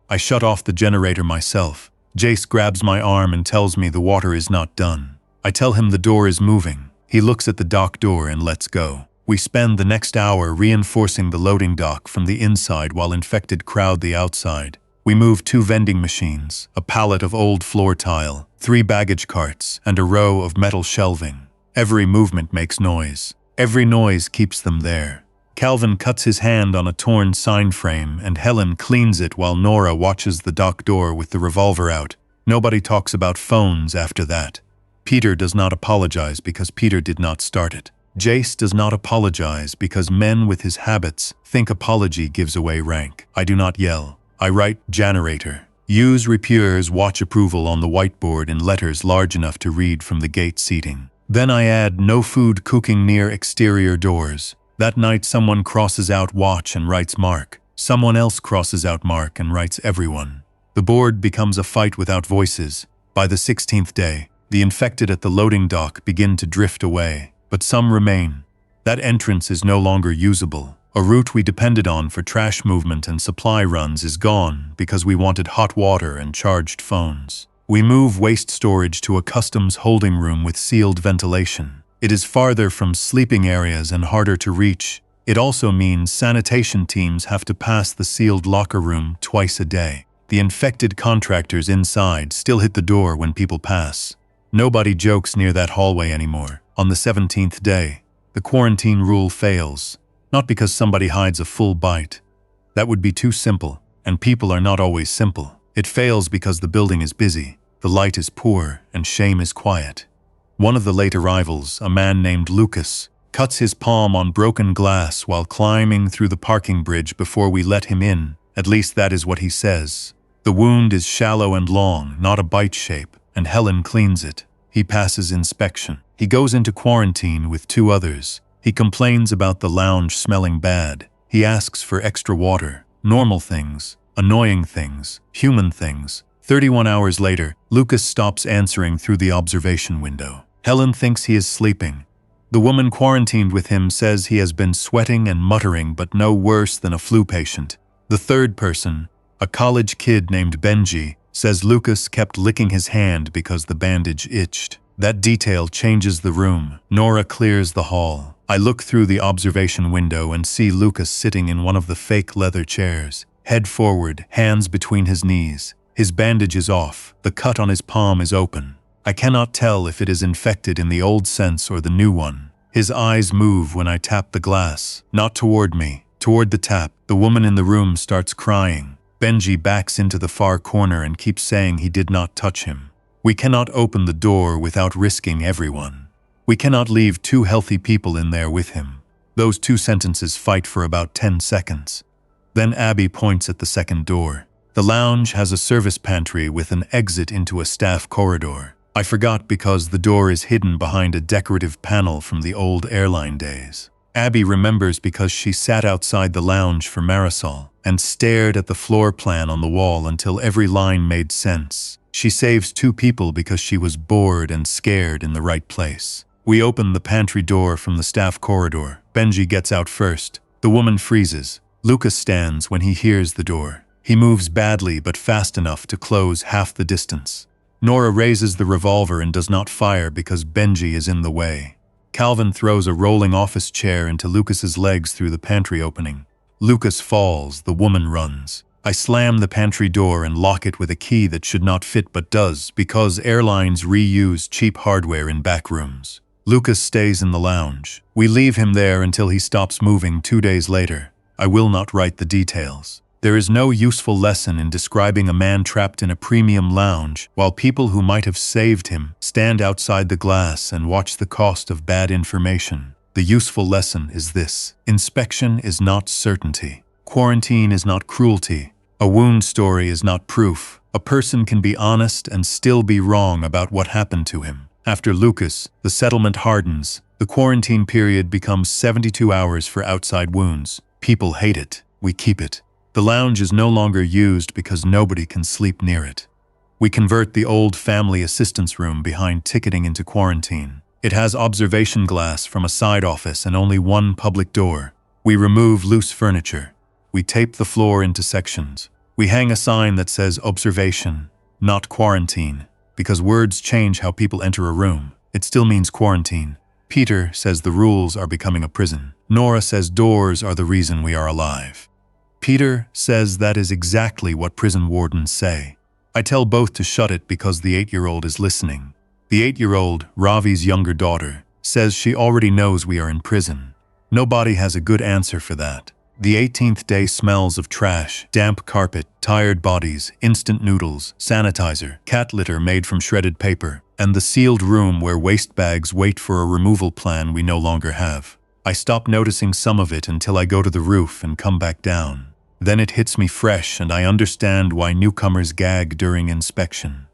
I shut off the generator myself. Jace grabs my arm and tells me the water is not done. I tell him the door is moving. He looks at the dock door and lets go. We spend the next hour reinforcing the loading dock from the inside while infected crowd the outside. We move 2 vending machines, a pallet of old floor tile, 3 baggage carts, and a row of metal shelving. Every movement makes noise. Every noise keeps them there. Calvin cuts his hand on a torn sign frame and Helen cleans it while Nora watches the dock door with the revolver out. Nobody talks about phones after that. Peter does not apologize because Peter did not start it. Jace does not apologize because men with his habits think apology gives away rank. I do not yell. I write generator. Use repairs watch approval on the whiteboard in letters large enough to read from the gate seating. Then I add no food cooking near exterior doors. That night someone crosses out watch and writes mark. Someone else crosses out mark and writes everyone. The board becomes a fight without voices. By the 16th day, the infected at the loading dock begin to drift away, but some remain. That entrance is no longer usable. A route we depended on for trash movement and supply runs is gone because we wanted hot water and charged phones. We move waste storage to a customs holding room with sealed ventilation. It is farther from sleeping areas and harder to reach. It also means sanitation teams have to pass the sealed locker room twice a day. The infected contractors inside still hit the door when people pass. Nobody jokes near that hallway anymore. On the 17th day, the quarantine rule fails. Not because somebody hides a full bite. That would be too simple, and people are not always simple. It fails because the building is busy, the light is poor, and shame is quiet. One of the late arrivals, a man named Lucas, cuts his palm on broken glass while climbing through the parking bridge before we let him in. At least that is what he says. The wound is shallow and long, not a bite shape, and Helen cleans it. He passes inspection. He goes into quarantine with 2 others. He complains about the lounge smelling bad. He asks for extra water. Normal things, annoying things, human things. 31 hours later, Lucas stops answering through the observation window. Helen thinks he is sleeping. The woman quarantined with him says he has been sweating and muttering but no worse than a flu patient. The third person, a college kid named Benji, says Lucas kept licking his hand because the bandage itched. That detail changes the room. Nora clears the hall. I look through the observation window and see Lucas sitting in one of the fake leather chairs, head forward, hands between his knees. His bandage is off. The cut on his palm is open. I cannot tell if it is infected in the old sense or the new one. His eyes move when I tap the glass. Not toward me, toward the tap. The woman in the room starts crying. Benji backs into the far corner and keeps saying he did not touch him. We cannot open the door without risking everyone. We cannot leave 2 healthy people in there with him. Those 2 sentences fight for about 10 seconds. Then Abby points at the second door. The lounge has a service pantry with an exit into a staff corridor. I forgot because the door is hidden behind a decorative panel from the old airline days. Abby remembers because she sat outside the lounge for Marisol and stared at the floor plan on the wall until every line made sense. She saves 2 people because she was bored and scared in the right place. We open the pantry door from the staff corridor. Benji gets out first. The woman freezes. Lucas stands when he hears the door. He moves badly but fast enough to close half the distance. Nora raises the revolver and does not fire because Benji is in the way. Calvin throws a rolling office chair into Lucas's legs through the pantry opening. Lucas falls. The woman runs. I slam the pantry door and lock it with a key that should not fit but does because airlines reuse cheap hardware in back rooms. Lucas stays in the lounge. We leave him there until he stops moving 2 days later. I will not write the details. There is no useful lesson in describing a man trapped in a premium lounge while people who might have saved him stand outside the glass and watch the cost of bad information. The useful lesson is this: inspection is not certainty. Quarantine is not cruelty. A wound story is not proof. A person can be honest and still be wrong about what happened to him. After Lucas, the settlement hardens. The quarantine period becomes 72 hours for outside wounds. People hate it. We keep it. The lounge is no longer used because nobody can sleep near it. We convert the old family assistance room behind ticketing into quarantine. It has observation glass from a side office and only 1 public door. We remove loose furniture. We tape the floor into sections. We hang a sign that says observation, not quarantine, because words change how people enter a room. It still means quarantine. Peter says the rules are becoming a prison. Nora says doors are the reason we are alive. Peter says that is exactly what prison wardens say. I tell both to shut it because the 8-year-old is listening. The 8-year-old, Ravi's younger daughter, says she already knows we are in prison. Nobody has a good answer for that. The 18th day smells of trash, damp carpet, tired bodies, instant noodles, sanitizer, cat litter made from shredded paper, and the sealed room where waste bags wait for a removal plan we no longer have. I stop noticing some of it until I go to the roof and come back down. Then it hits me fresh and I understand why newcomers gag during inspection.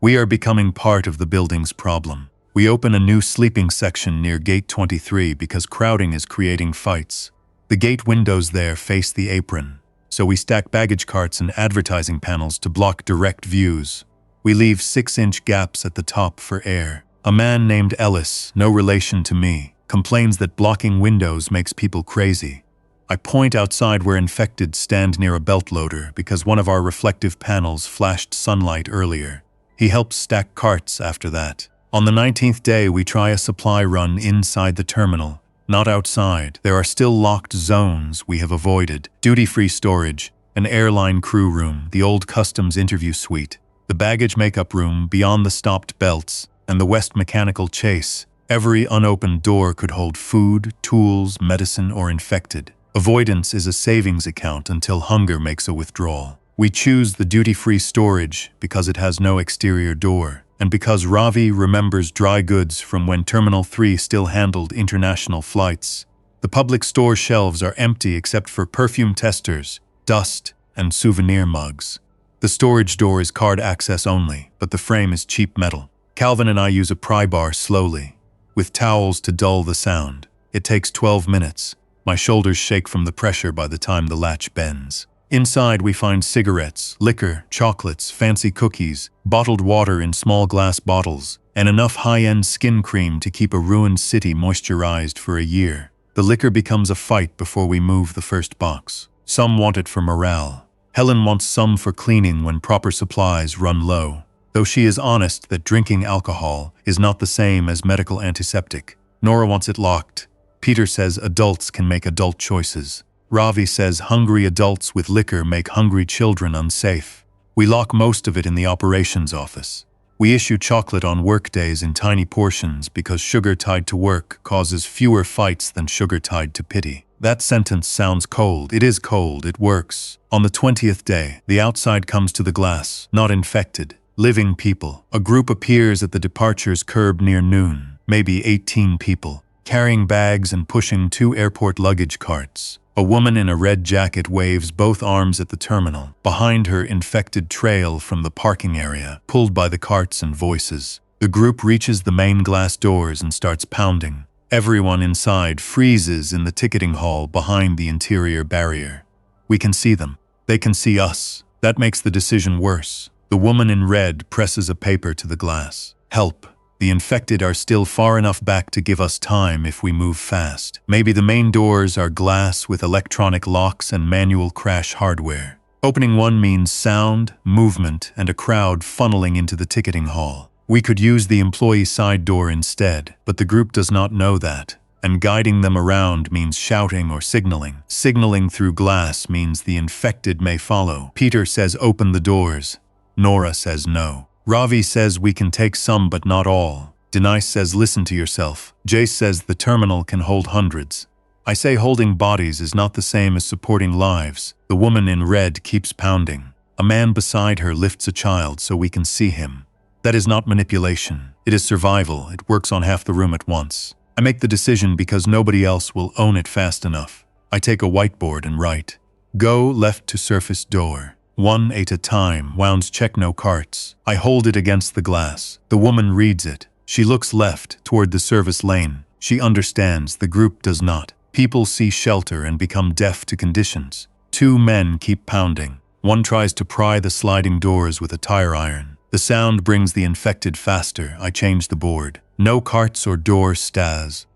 We are becoming part of the building's problem. We open a new sleeping section near Gate 23 because crowding is creating fights. The gate windows there face the apron, so we stack baggage carts and advertising panels to block direct views. We leave 6-inch gaps at the top for air. A man named Ellis, no relation to me, complains that blocking windows makes people crazy. I point outside where infected stand near a belt loader because one of our reflective panels flashed sunlight earlier. He helps stack carts after that. On the 19th day, we try a supply run inside the terminal, not outside. There are still locked zones we have avoided. Duty-free storage, an airline crew room, the old customs interview suite, the baggage makeup room beyond the stopped belts, and the West Mechanical Chase. Every unopened door could hold food, tools, medicine, or infected. Avoidance is a savings account until hunger makes a withdrawal. We choose the duty-free storage because it has no exterior door, and because Ravi remembers dry goods from when Terminal 3 still handled international flights. The public store shelves are empty except for perfume testers, dust, and souvenir mugs. The storage door is card access only, but the frame is cheap metal. Calvin and I use a pry bar slowly, with towels to dull the sound. It takes 12 minutes. My shoulders shake from the pressure by the time the latch bends. Inside we find cigarettes, liquor, chocolates, fancy cookies, bottled water in small glass bottles, and enough high-end skin cream to keep a ruined city moisturized for a year. The liquor becomes a fight before we move the first box. Some want it for morale. Helen wants some for cleaning when proper supplies run low, though she is honest that drinking alcohol is not the same as medical antiseptic. Nora wants it locked. Peter says adults can make adult choices. Ravi says hungry adults with liquor make hungry children unsafe. We lock most of it in the operations office. We issue chocolate on work days in tiny portions because sugar tied to work causes fewer fights than sugar tied to pity. That sentence sounds cold. It is cold. It works. On the 20th day, the outside comes to the glass, not infected. Living people. A group appears at the departures curb near noon, maybe 18 people, carrying bags and pushing 2 airport luggage carts. A woman in a red jacket waves both arms at the terminal. Behind her, infected trail from the parking area, pulled by the carts and voices. The group reaches the main glass doors and starts pounding. Everyone inside freezes in the ticketing hall behind the interior barrier. We can see them. They can see us. That makes the decision worse. The woman in red presses a paper to the glass. Help. The infected are still far enough back to give us time if we move fast. Maybe the main doors are glass with electronic locks and manual crash hardware. Opening one means sound, movement, and a crowd funneling into the ticketing hall. We could use the employee side door instead, but the group does not know that. And guiding them around means shouting or signaling. Signaling through glass means the infected may follow. Peter says open the doors. Nora says no. Ravi says we can take some but not all. Denise says listen to yourself. Jace says the terminal can hold hundreds. I say holding bodies is not the same as supporting lives. The woman in red keeps pounding. A man beside her lifts a child so we can see him. That is not manipulation. It is survival. It works on half the room at once. I make the decision because nobody else will own it fast enough. I take a whiteboard and write, go left to surface door. 1 at a time, wounds check no carts. I hold it against the glass. The woman reads it. She looks left, toward the service lane. She understands, the group does not. People see shelter and become deaf to conditions. 2 men keep pounding. One tries to pry the sliding doors with a tire iron. The sound brings the infected faster. I change the board. No carts or door stas.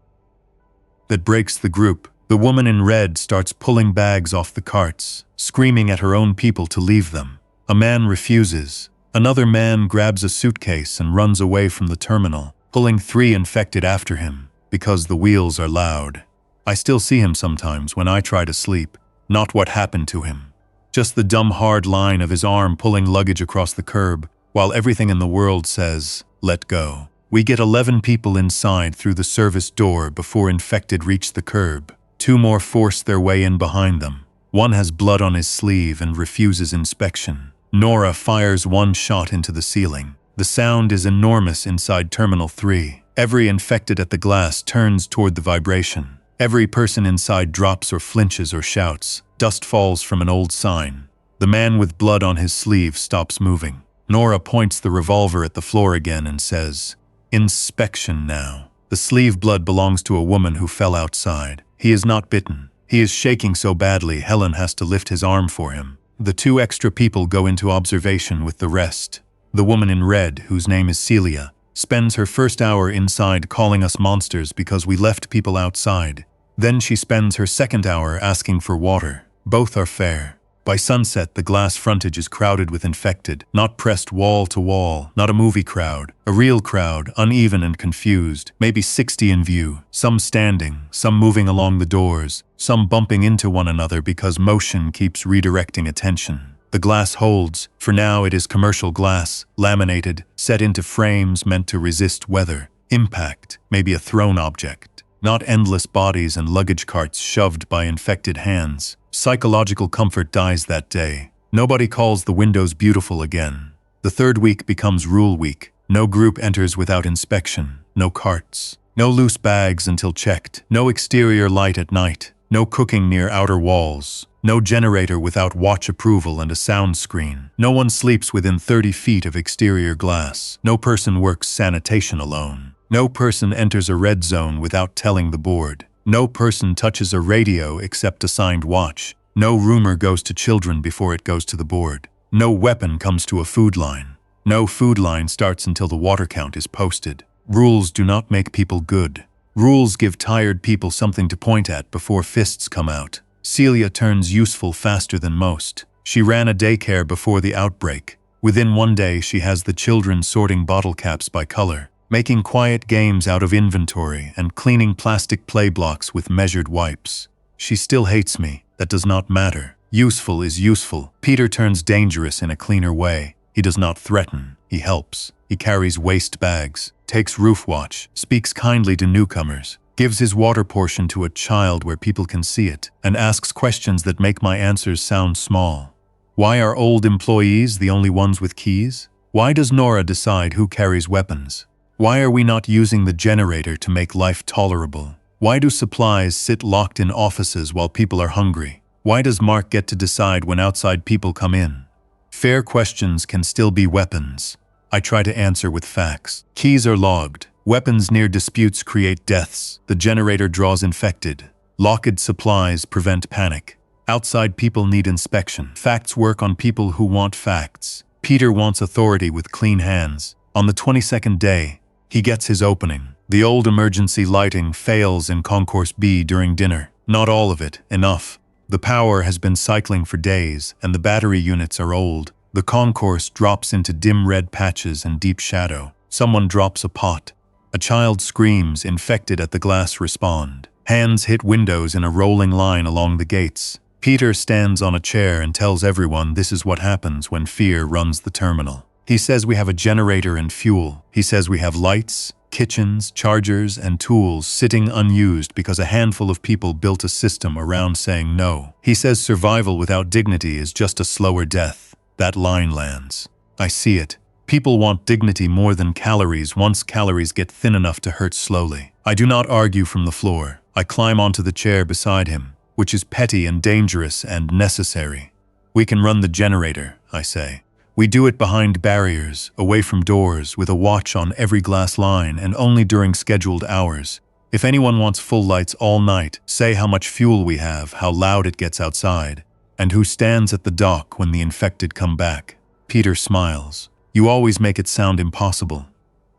That breaks the group. The woman in red starts pulling bags off the carts, screaming at her own people to leave them. A man refuses. Another man grabs a suitcase and runs away from the terminal, pulling 3 infected after him, because the wheels are loud. I still see him sometimes when I try to sleep. Not what happened to him. Just the dumb hard line of his arm pulling luggage across the curb, while everything in the world says, let go. We get 11 people inside through the service door before infected reach the curb. 2 more force their way in behind them. One has blood on his sleeve and refuses inspection. Nora fires 1 shot into the ceiling. The sound is enormous inside Terminal 3. Every infected at the glass turns toward the vibration. Every person inside drops or flinches or shouts. Dust falls from an old sign. The man with blood on his sleeve stops moving. Nora points the revolver at the floor again and says, "Inspection now." The sleeve blood belongs to a woman who fell outside. He is not bitten. He is shaking so badly Helen has to lift his arm for him. The 2 extra people go into observation with the rest. The woman in red, whose name is Celia, spends her first hour inside calling us monsters because we left people outside. Then she spends her second hour asking for water. Both are fair. By sunset, the glass frontage is crowded with infected, not pressed wall to wall, not a movie crowd, a real crowd, uneven and confused, maybe 60 in view, some standing, some moving along the doors, some bumping into one another because motion keeps redirecting attention. The glass holds. For now it is commercial glass, laminated, set into frames meant to resist weather, impact, maybe a thrown object. Not endless bodies and luggage carts shoved by infected hands. Psychological comfort dies that day. Nobody calls the windows beautiful again. The 3rd week becomes rule week. No group enters without inspection. No carts. No loose bags until checked. No exterior light at night. No cooking near outer walls. No generator without watch approval and a sound screen. No one sleeps within 30 feet of exterior glass. No person works sanitation alone. No person enters a red zone without telling the board. No person touches a radio except a signed watch. No rumor goes to children before it goes to the board. No weapon comes to a food line. No food line starts until the water count is posted. Rules do not make people good. Rules give tired people something to point at before fists come out. Celia turns useful faster than most. She ran a daycare before the outbreak. Within 1 day, she has the children sorting bottle caps by color, making quiet games out of inventory, and cleaning plastic play blocks with measured wipes. She still hates me. That does not matter. Useful is useful. Peter turns dangerous in a cleaner way. He does not threaten. He helps. He carries waste bags, takes roof watch, speaks kindly to newcomers, gives his water portion to a child where people can see it, and asks questions that make my answers sound small. Why are old employees the only ones with keys? Why does Nora decide who carries weapons? Why are we not using the generator to make life tolerable? Why do supplies sit locked in offices while people are hungry? Why does Mark get to decide when outside people come in? Fair questions can still be weapons. I try to answer with facts. Keys are logged. Weapons near disputes create deaths. The generator draws infected. Locked supplies prevent panic. Outside people need inspection. Facts work on people who want facts. Peter wants authority with clean hands. On the 22nd day, he gets his opening. The old emergency lighting fails in Concourse B during dinner. Not all of it, enough. The power has been cycling for days, and the battery units are old. The concourse drops into dim red patches and deep shadow. Someone drops a pot. A child screams, infected at the glass respond. Hands hit windows in a rolling line along the gates. Peter stands on a chair and tells everyone this is what happens when fear runs the terminal. He says we have a generator and fuel. He says we have lights, kitchens, chargers, and tools sitting unused because a handful of people built a system around saying no. He says survival without dignity is just a slower death. That line lands. I see it. People want dignity more than calories once calories get thin enough to hurt slowly. I do not argue from the floor. I climb onto the chair beside him, which is petty and dangerous and necessary. We can run the generator, I say. We do it behind barriers, away from doors, with a watch on every glass line and only during scheduled hours. If anyone wants full lights all night, say how much fuel we have, how loud it gets outside, and who stands at the dock when the infected come back. Peter smiles. You always make it sound impossible.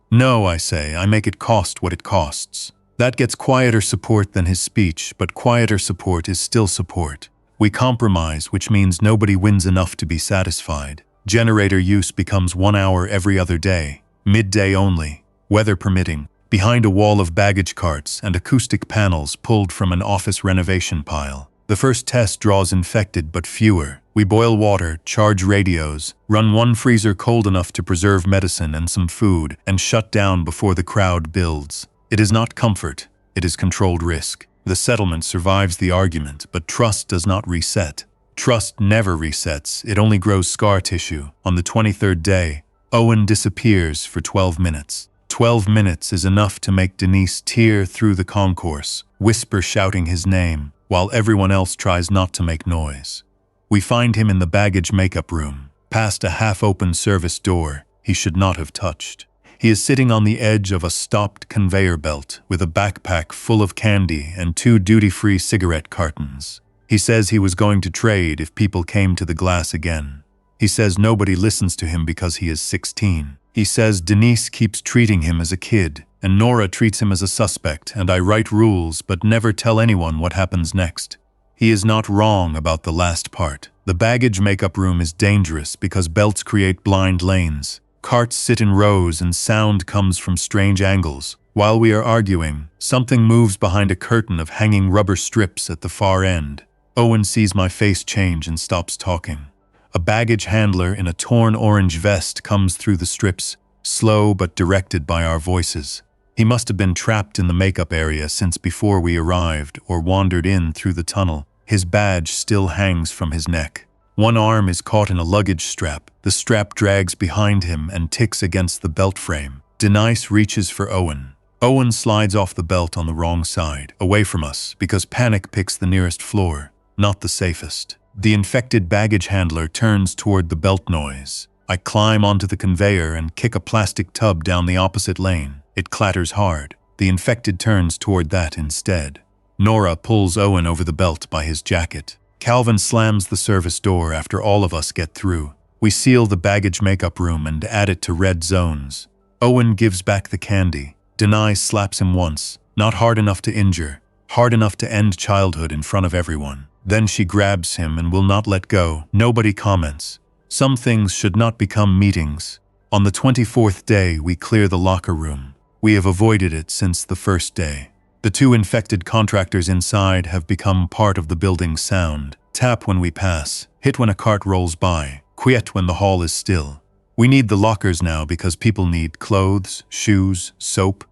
No, I say, I make it cost what it costs. That gets quieter support than his speech, but quieter support is still support. We compromise, which means nobody wins enough to be satisfied. Generator use becomes 1 hour every other day, midday only, weather permitting, behind a wall of baggage carts and acoustic panels pulled from an office renovation pile. The first test draws infected but fewer. We boil water, charge radios, run one freezer cold enough to preserve medicine and some food, and shut down before the crowd builds. It is not comfort, it is controlled risk. The settlement survives the argument, but trust does not reset. Trust never resets, it only grows scar tissue. On the 23rd day, Owen disappears for 12 minutes. 12 minutes is enough to make Denise tear through the concourse. whisper shouting his name, while everyone else tries not to make noise. We find him in the baggage makeup room, past a half-open service door he should not have touched. He is sitting on the edge of a stopped conveyor belt with a backpack full of candy and 2 duty-free cigarette cartons. He says he was going to trade if people came to the glass again. He says nobody listens to him because he is 16. He says Denise keeps treating him as a kid, and Nora treats him as a suspect, and I write rules but never tell anyone what happens next. He is not wrong about the last part. The baggage makeup room is dangerous because belts create blind lanes. Carts sit in rows and sound comes from strange angles. While we are arguing, something moves behind a curtain of hanging rubber strips at the far end. Owen sees my face change and stops talking. A baggage handler in a torn orange vest comes through the strips, slow but directed by our voices. He must have been trapped in the makeup area since before we arrived or wandered in through the tunnel. His badge still hangs from his neck. One arm is caught in a luggage strap. The strap drags behind him and ticks against the belt frame. Denise reaches for Owen. Owen slides off the belt on the wrong side, away from us, because panic picks the nearest floor. Not the safest. The infected baggage handler turns toward the belt noise. I climb onto the conveyor and kick a plastic tub down the opposite lane. It clatters hard. The infected turns toward that instead. Nora pulls Owen over the belt by his jacket. Calvin slams the service door after all of us get through. We seal the baggage makeup room and add it to red zones. Owen gives back the candy. Denise slaps him once, not hard enough to injure, hard enough to end childhood in front of everyone. Then she grabs him and will not let go. Nobody comments. Some things should not become meetings. On the 24th day, we clear the locker room. We have avoided it since the first day. The 2 infected contractors inside have become part of the building's sound. Tap when we pass, hit when a cart rolls by, quiet when the hall is still. We need the lockers now because people need clothes, shoes, soap,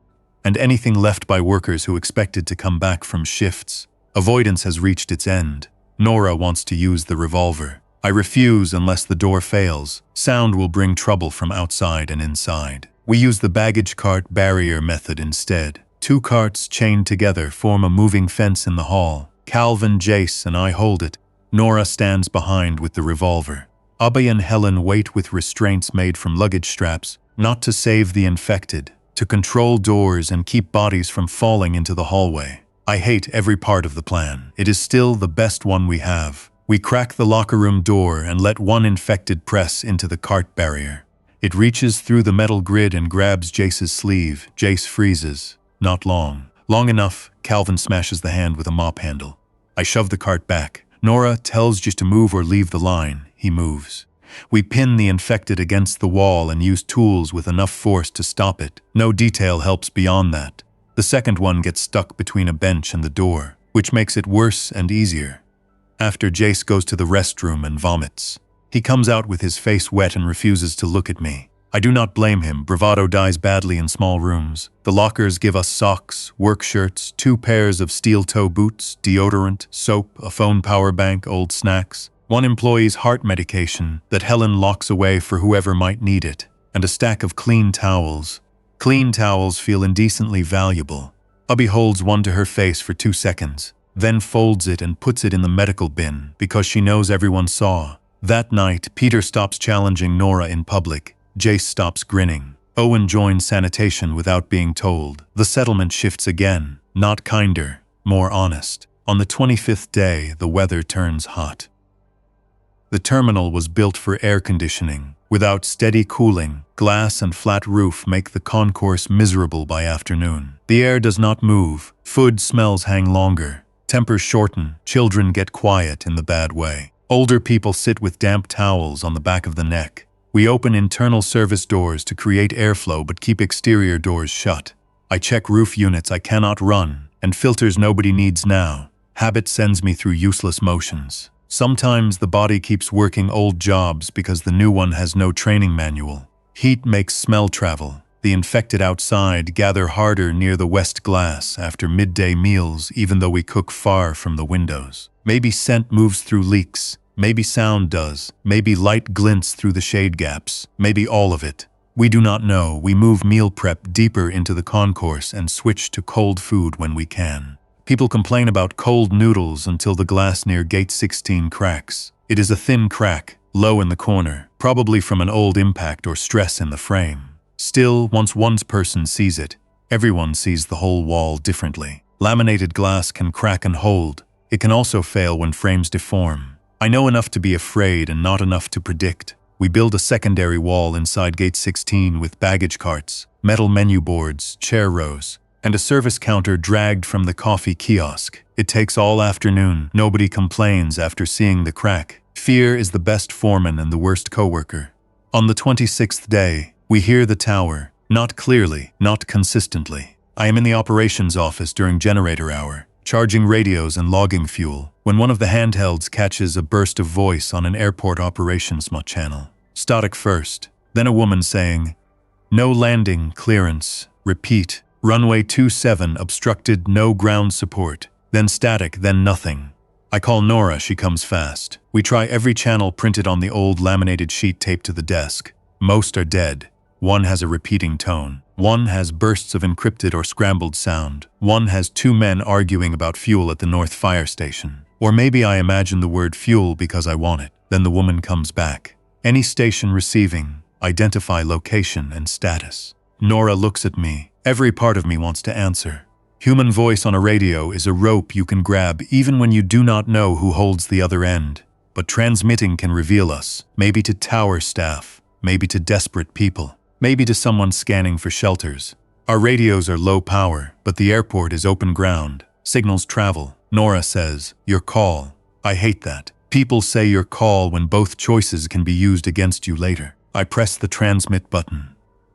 and anything left by workers who expected to come back from shifts. Avoidance has reached its end. Nora wants to use the revolver. I refuse unless the door fails. Sound will bring trouble from outside and inside. We use the baggage cart barrier method instead. 2 carts chained together form a moving fence in the hall. Calvin, Jace, and I hold it. Nora stands behind with the revolver. Abby and Helen wait with restraints made from luggage straps, not to save the infected, to control doors and keep bodies from falling into the hallway. I hate every part of the plan. It is still the best one we have. We crack the locker room door and let one infected press into the cart barrier. It reaches through the metal grid and grabs Jace's sleeve. Jace freezes. Not long. Long enough, Calvin smashes the hand with a mop handle. I shove the cart back. Nora tells Jace to move or leave the line. He moves. We pin the infected against the wall and use tools with enough force to stop it. No detail helps beyond that. The second one gets stuck between a bench and the door, which makes it worse and easier. After Jace goes to the restroom and vomits. He comes out with his face wet and refuses to look at me. I do not blame him. Bravado dies badly in small rooms. The lockers give us socks, work shirts, 2 pairs of steel-toe boots, deodorant, soap, a phone power bank, old snacks, 1 employee's heart medication that Helen locks away for whoever might need it, and a stack of clean towels. Clean towels feel indecently valuable. Abby holds one to her face for 2 seconds, then folds it and puts it in the medical bin because she knows everyone saw. That night, Peter stops challenging Nora in public. Jace stops grinning. Owen joins sanitation without being told. The settlement shifts again. Not kinder, more honest. On the 25th day, the weather turns hot. The terminal was built for air conditioning. Without steady cooling, glass and flat roof make the concourse miserable by afternoon. The air does not move. Food smells hang longer. Tempers shorten. Children get quiet in the bad way. Older people sit with damp towels on the back of the neck. We open internal service doors to create airflow but keep exterior doors shut. I check roof units I cannot run and filters nobody needs now. Habit sends me through useless motions. Sometimes the body keeps working old jobs because the new one has no training manual. Heat makes smell travel. The infected outside gather harder near the west glass after midday meals even though we cook far from the windows. Maybe scent moves through leaks. Maybe sound does. Maybe light glints through the shade gaps. Maybe all of it. We do not know. We move meal prep deeper into the concourse and switch to cold food when we can. People complain about cold noodles until the glass near gate 16 cracks. It is a thin crack, low in the corner, probably from an old impact or stress in the frame. Still, once one person sees it, everyone sees the whole wall differently. Laminated glass can crack and hold. It can also fail when frames deform. I know enough to be afraid and not enough to predict. We build a secondary wall inside gate 16 with baggage carts, metal menu boards, chair rows, and a service counter dragged from the coffee kiosk. It takes all afternoon. Nobody complains after seeing the crack. Fear is the best foreman and the worst coworker. On the 26th day, we hear the tower, not clearly, not consistently. I am in the operations office during generator hour, charging radios and logging fuel, when one of the handhelds catches a burst of voice on an airport operations channel. Static first, then a woman saying, "No landing, clearance, repeat, runway 27 obstructed, no ground support," then static, then nothing. I call Nora, she comes fast. We try every channel printed on the old laminated sheet taped to the desk. Most are dead. One has a repeating tone. One has bursts of encrypted or scrambled sound. One has two men arguing about fuel at the North Fire Station. Or maybe I imagine the word fuel because I want it. Then the woman comes back. Any station receiving, identify location and status. Nora looks at me. Every part of me wants to answer. Human voice on a radio is a rope you can grab even when you do not know who holds the other end. But transmitting can reveal us, maybe to tower staff, maybe to desperate people. Maybe to someone scanning for shelters. Our radios are low power, but the airport is open ground. Signals travel. Nora says, "Your call." I hate that. People say your call when both choices can be used against you later. I press the transmit button.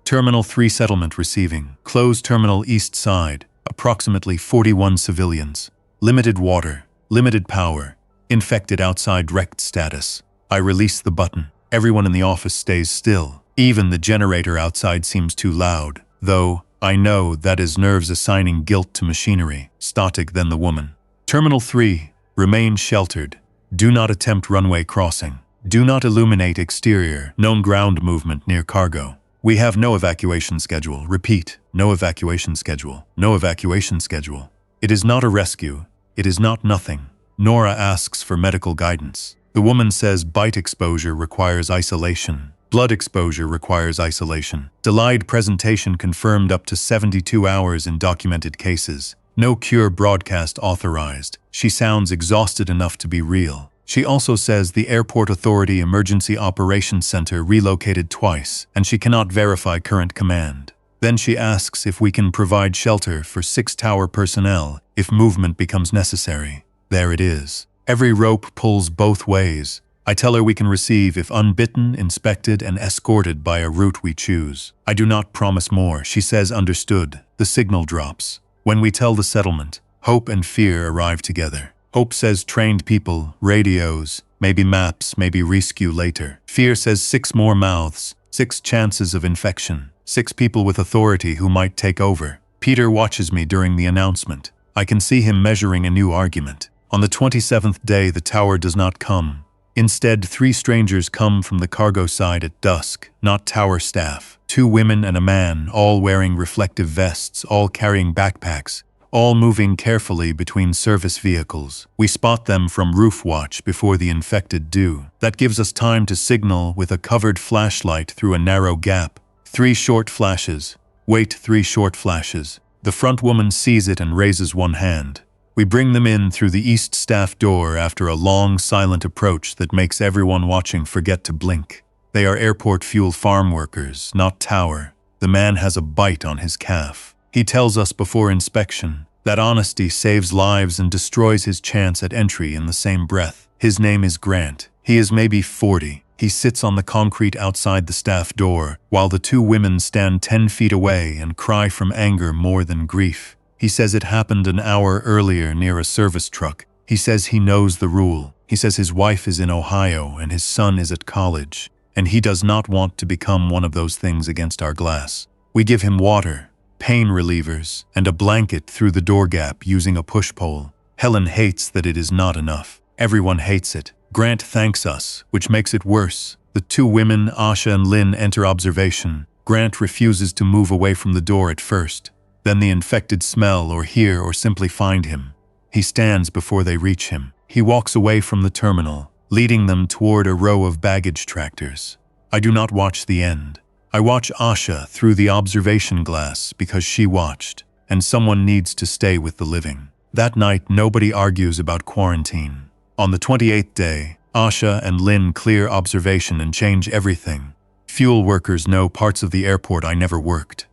Terminal 3 settlement receiving. Closed terminal east side. Approximately 41 civilians. Limited water. Limited power. Infected outside wrecked status. I release the button. Everyone in the office stays still. Even the generator outside seems too loud, though I know that is nerves assigning guilt to machinery. Static, then the woman. Terminal 3, remain sheltered. Do not attempt runway crossing. Do not illuminate exterior. Known ground movement near cargo. We have no evacuation schedule. Repeat, no evacuation schedule. No evacuation schedule. It is not a rescue. It is not nothing. Nora asks for medical guidance. The woman says bite exposure requires isolation. Blood exposure requires isolation. Delayed presentation confirmed up to 72 hours in documented cases. No cure broadcast authorized. She sounds exhausted enough to be real. She also says the Airport Authority Emergency Operations Center relocated twice, and she cannot verify current command. Then she asks if we can provide shelter for 6 tower personnel if movement becomes necessary. There it is. Every rope pulls both ways. I tell her we can receive if unbitten, inspected, and escorted by a route we choose. I do not promise more. She says understood. The signal drops. When we tell the settlement, hope and fear arrive together. Hope says trained people, radios, maybe maps, maybe rescue later. Fear says 6 more mouths, 6 chances of infection, 6 people with authority who might take over. Peter watches me during the announcement. I can see him measuring a new argument. On the 27th day, the tower does not come. Instead, 3 strangers come from the cargo side at dusk, not tower staff. 2 women and a man, all wearing reflective vests, all carrying backpacks, all moving carefully between service vehicles. We spot them from roof watch before the infected do. That gives us time to signal with a covered flashlight through a narrow gap. 3 short flashes. Wait, 3 short flashes. The front woman sees it and raises one hand. We bring them in through the east staff door after a long, silent approach that makes everyone watching forget to blink. They are airport fuel farm workers, not tower. The man has a bite on his calf. He tells us before inspection that honesty saves lives and destroys his chance at entry in the same breath. His name is Grant. He is maybe 40. He sits on the concrete outside the staff door, while the 2 women stand 10 feet away and cry from anger more than grief. He says it happened an hour earlier near a service truck. He says he knows the rule. He says his wife is in Ohio and his son is at college, and he does not want to become one of those things against our glass. We give him water, pain relievers, and a blanket through the door gap using a push pole. Helen hates that it is not enough. Everyone hates it. Grant thanks us, which makes it worse. The 2 women, Asha and Lynn, enter observation. Grant refuses to move away from the door at first. Then the infected smell or hear or simply find him. He stands before they reach him. He walks away from the terminal, leading them toward a row of baggage tractors. I do not watch the end. I watch Asha through the observation glass because she watched, and someone needs to stay with the living. That night, nobody argues about quarantine. On the 28th day, Asha and Lynn clear observation and change everything. Fuel workers know parts of the airport I never worked.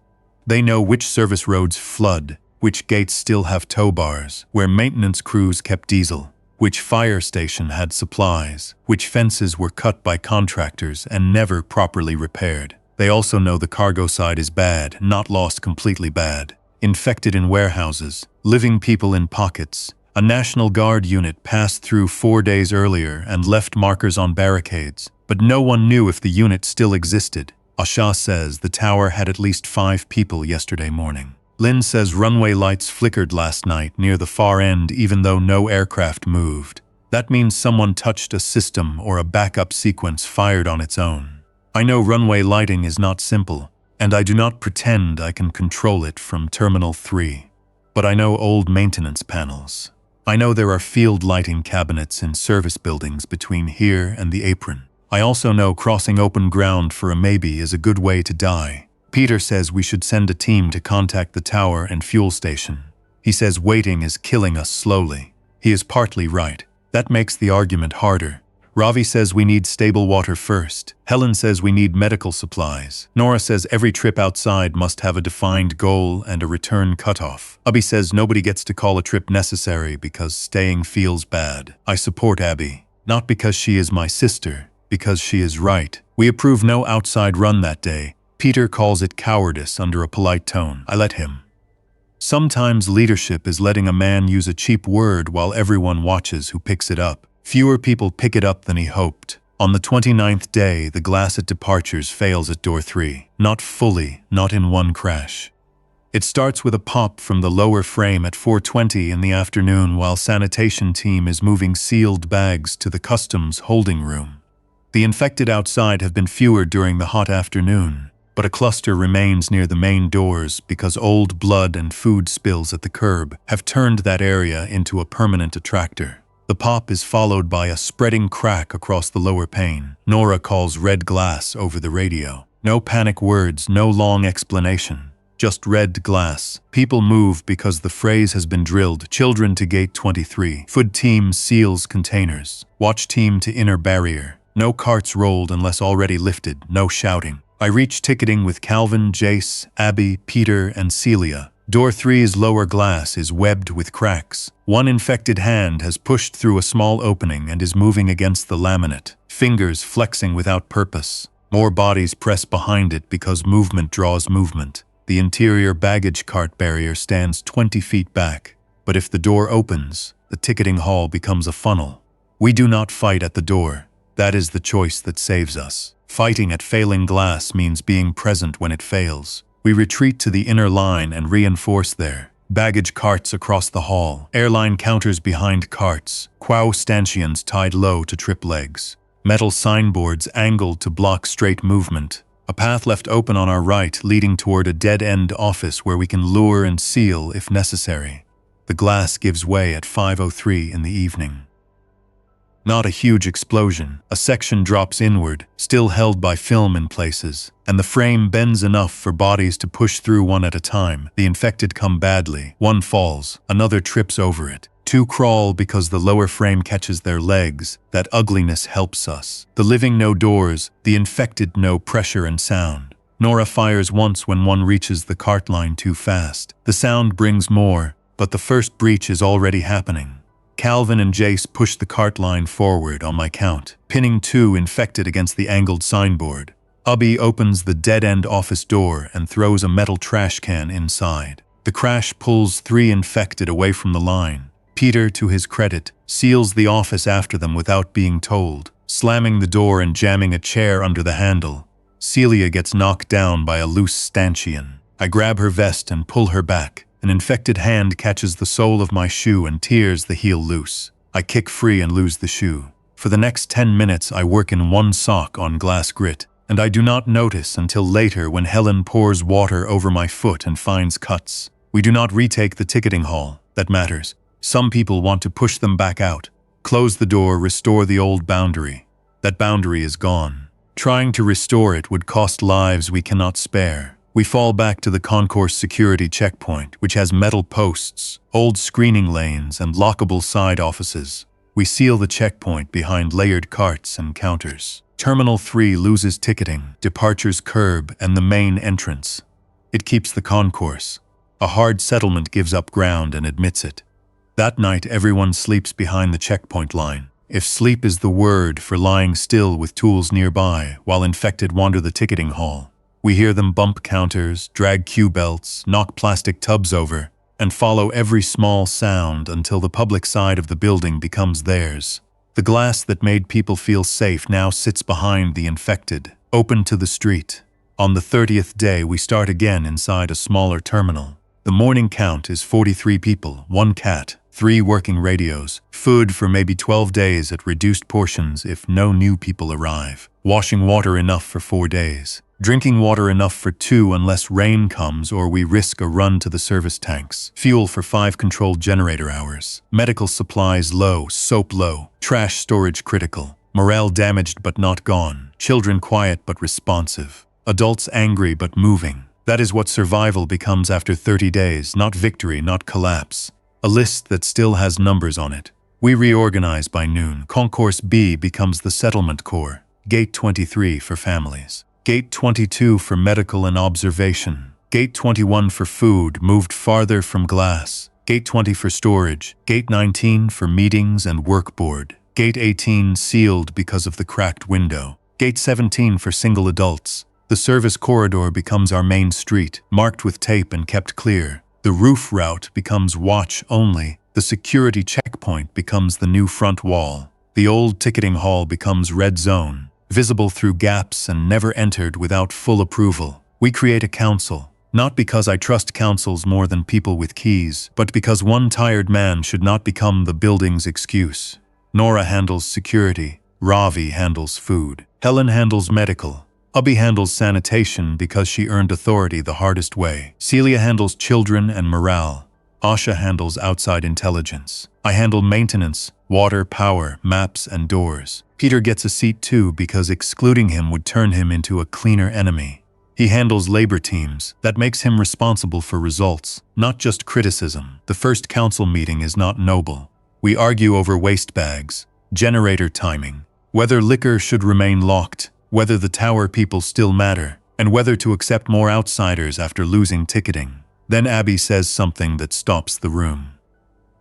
They know which service roads flood, which gates still have tow bars, where maintenance crews kept diesel, which fire station had supplies, which fences were cut by contractors and never properly repaired. They also know the cargo side is bad, not lost completely bad. Infected in warehouses, living people in pockets. A National Guard unit passed through 4 days earlier and left markers on barricades, but no one knew if the unit still existed. Asha says the tower had at least 5 people yesterday morning. Lynn says runway lights flickered last night near the far end even though no aircraft moved. That means someone touched a system or a backup sequence fired on its own. I know runway lighting is not simple, and I do not pretend I can control it from Terminal 3. But I know old maintenance panels. I know there are field lighting cabinets in service buildings between here and the apron. I also know crossing open ground for a maybe is a good way to die. Peter says we should send a team to contact the tower and fuel station. He says waiting is killing us slowly. He is partly right. That makes the argument harder. Ravi says we need stable water first. Helen says we need medical supplies. Nora says every trip outside must have a defined goal and a return cutoff. Abby says nobody gets to call a trip necessary because staying feels bad. I support Abby, not because she is my sister, because she is right. We approve no outside run that day. Peter calls it cowardice under a polite tone. I let him. Sometimes leadership is letting a man use a cheap word while everyone watches who picks it up. Fewer people pick it up than he hoped. On the 29th day, the glass at departures fails at door 3. Not fully, not in one crash. It starts with a pop from the lower frame at 4:20 in the afternoon while sanitation team is moving sealed bags to the customs holding room. The infected outside have been fewer during the hot afternoon, but a cluster remains near the main doors because old blood and food spills at the curb have turned that area into a permanent attractor. The pop is followed by a spreading crack across the lower pane. Nora calls red glass over the radio. No panic words, no long explanation. Just red glass. People move because the phrase has been drilled. Children to gate 23. Food team seals containers. Watch team to inner barrier. No carts rolled unless already lifted. No shouting. I reach ticketing with Calvin, Jace, Abby, Peter, and Celia. Door 3's lower glass is webbed with cracks. One infected hand has pushed through a small opening and is moving against the laminate, fingers flexing without purpose. More bodies press behind it because movement draws movement. The interior baggage cart barrier stands 20 feet back, but if the door opens, the ticketing hall becomes a funnel. We do not fight at the door. That is the choice that saves us. Fighting at failing glass means being present when it fails. We retreat to the inner line and reinforce there. Baggage carts across the hall. Airline counters behind carts. Quao stanchions tied low to trip legs. Metal signboards angled to block straight movement. A path left open on our right leading toward a dead-end office where we can lure and seal if necessary. The glass gives way at 5:03 in the evening. Not a huge explosion. A section drops inward, still held by film in places, and the frame bends enough for bodies to push through one at a time. The infected come badly. One falls, another trips over it. Two crawl because the lower frame catches their legs. That ugliness helps us. The living know doors, the infected know pressure and sound. Nora fires once when one reaches the cart line too fast. The sound brings more, but the first breach is already happening. Calvin and Jace push the cart line forward on my count, pinning two infected against the angled signboard. Ubby opens the dead-end office door and throws a metal trash can inside. The crash pulls 3 infected away from the line. Peter, to his credit, seals the office after them without being told, slamming the door and jamming a chair under the handle. Celia gets knocked down by a loose stanchion. I grab her vest and pull her back. An infected hand catches the sole of my shoe and tears the heel loose. I kick free and lose the shoe. For the next 10 minutes I work in one sock on glass grit, and I do not notice until later when Helen pours water over my foot and finds cuts. We do not retake the ticketing hall. That matters. Some people want to push them back out. Close the door, restore the old boundary. That boundary is gone. Trying to restore it would cost lives we cannot spare. We fall back to the concourse security checkpoint, which has metal posts, old screening lanes, and lockable side offices. We seal the checkpoint behind layered carts and counters. Terminal 3 loses ticketing, departures curb, and the main entrance. It keeps the concourse. A hard settlement gives up ground and admits it. That night, everyone sleeps behind the checkpoint line. If sleep is the word for lying still with tools nearby while infected wander the ticketing hall. We hear them bump counters, drag queue belts, knock plastic tubs over, and follow every small sound until the public side of the building becomes theirs. The glass that made people feel safe now sits behind the infected, open to the street. On the 30th day, we start again inside a smaller terminal. The morning count is 43 people, 1 cat, 3 working radios, food for maybe 12 days at reduced portions if no new people arrive, washing water enough for 4 days, drinking water enough for 2 unless rain comes or we risk a run to the service tanks, fuel for 5 controlled generator hours, medical supplies low, soap low, trash storage critical, morale damaged but not gone, children quiet but responsive, adults angry but moving. That is what survival becomes after 30 days, not victory, not collapse. A list that still has numbers on it. We reorganize by noon. Concourse B becomes the settlement core. Gate 23 for families. Gate 22 for medical and observation. Gate 21 for food, moved farther from glass. Gate 20 for storage. Gate 19 for meetings and work board. Gate 18 sealed because of the cracked window. Gate 17 for single adults. The service corridor becomes our main street, marked with tape and kept clear. The roof route becomes watch only. The security checkpoint becomes the new front wall. The old ticketing hall becomes red zone, visible through gaps and never entered without full approval. We create a council, not because I trust councils more than people with keys, but because one tired man should not become the building's excuse. Nora handles security. Ravi handles food. Helen handles medical. Abhi handles sanitation because she earned authority the hardest way. Celia handles children and morale. Asha handles outside intelligence. I handle maintenance, water, power, maps, and doors. Peter gets a seat too because excluding him would turn him into a cleaner enemy. He handles labor teams. That makes him responsible for results, not just criticism. The first council meeting is not noble. We argue over waste bags, generator timing, whether liquor should remain locked, whether the tower people still matter, and whether to accept more outsiders after losing ticketing. Then Abby says something that stops the room.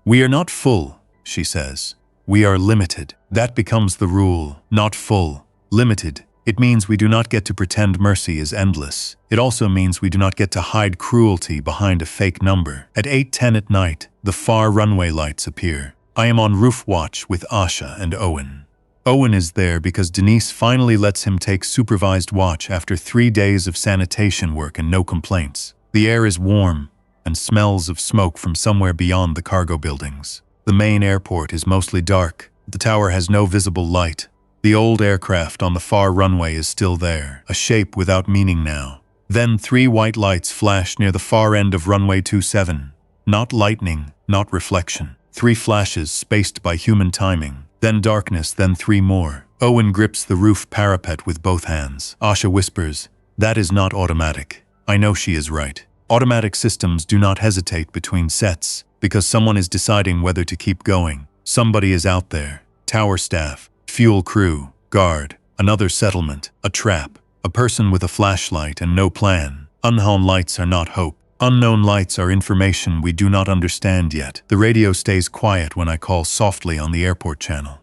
We are not full, she says. We are limited. That becomes the rule. Not full. Limited. It means we do not get to pretend mercy is endless. It also means we do not get to hide cruelty behind a fake number. At 8:10 at night, the far runway lights appear. I am on roof watch with Asha and Owen. Owen is there because Denise finally lets him take supervised watch after 3 days of sanitation work and no complaints. The air is warm and smells of smoke from somewhere beyond the cargo buildings. The main airport is mostly dark. The tower has no visible light. The old aircraft on the far runway is still there, a shape without meaning now. Then 3 white lights flash near the far end of runway 27. Not lightning, not reflection. 3 flashes spaced by human timing. Then darkness, then 3 more. Owen grips the roof parapet with both hands. Asha whispers, "That is not automatic." I know she is right. Automatic systems do not hesitate between sets because someone is deciding whether to keep going. Somebody is out there. Tower staff, fuel crew, guard, another settlement, a trap, a person with a flashlight and no plan. Unknown lights are not hope. Unknown lights are information we do not understand yet. The radio stays quiet when I call softly on the airport channel.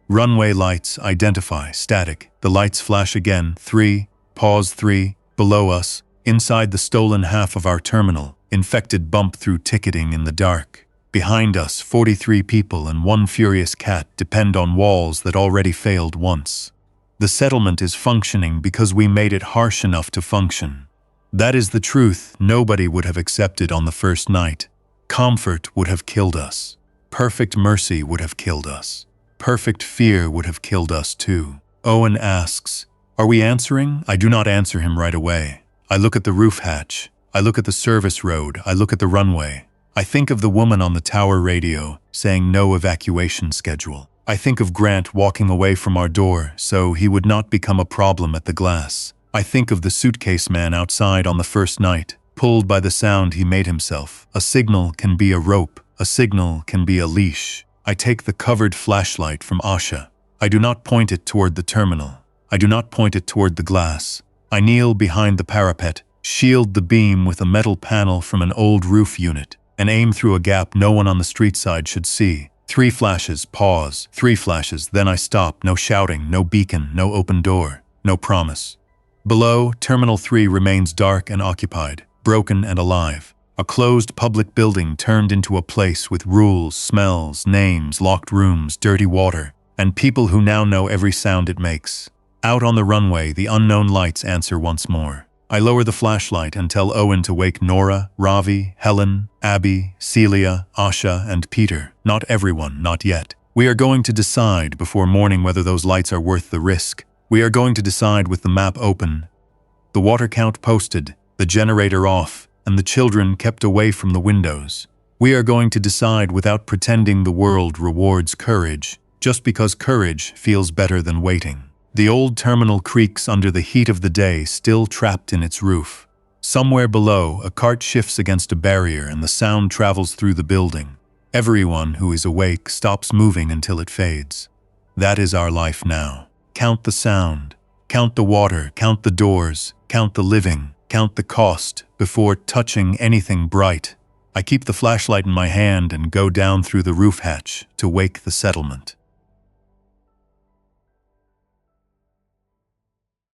Runway lights identify, static. The lights flash again, 3, pause 3, below us, inside the stolen half of our terminal, infected bump through ticketing in the dark. Behind us, 43 people and 1 furious cat depend on walls that already failed once. The settlement is functioning because we made it harsh enough to function. That is the truth nobody would have accepted on the first night. Comfort would have killed us. Perfect mercy would have killed us. Perfect fear would have killed us too. Owen asks, "Are we answering?" I do not answer him right away. I look at the roof hatch. I look at the service road. I look at the runway. I think of the woman on the tower radio saying no evacuation schedule. I think of Grant walking away from our door so he would not become a problem at the glass. I think of the suitcase man outside on the first night, pulled by the sound he made himself. A signal can be a rope. A signal can be a leash. I take the covered flashlight from Asha. I do not point it toward the terminal. I do not point it toward the glass. I kneel behind the parapet, shield the beam with a metal panel from an old roof unit, and aim through a gap no one on the street side should see. 3 flashes, pause. 3 flashes, then I stop. No shouting, no beacon, no open door, no promise. Below, Terminal 3 remains dark and occupied, broken and alive. A closed public building turned into a place with rules, smells, names, locked rooms, dirty water, and people who now know every sound it makes. Out on the runway, the unknown lights answer once more. I lower the flashlight and tell Owen to wake Nora, Ravi, Helen, Abby, Celia, Asha, and Peter. Not everyone, not yet. We are going to decide before morning whether those lights are worth the risk. We are going to decide with the map open, the water count posted, the generator off, and the children kept away from the windows. We are going to decide without pretending the world rewards courage, just because courage feels better than waiting. The old terminal creaks under the heat of the day, still trapped in its roof. Somewhere below, a cart shifts against a barrier and the sound travels through the building. Everyone who is awake stops moving until it fades. That is our life now. Count the sound, count the water, count the doors, count the living, count the cost before touching anything bright. I keep the flashlight in my hand and go down through the roof hatch to wake the settlement.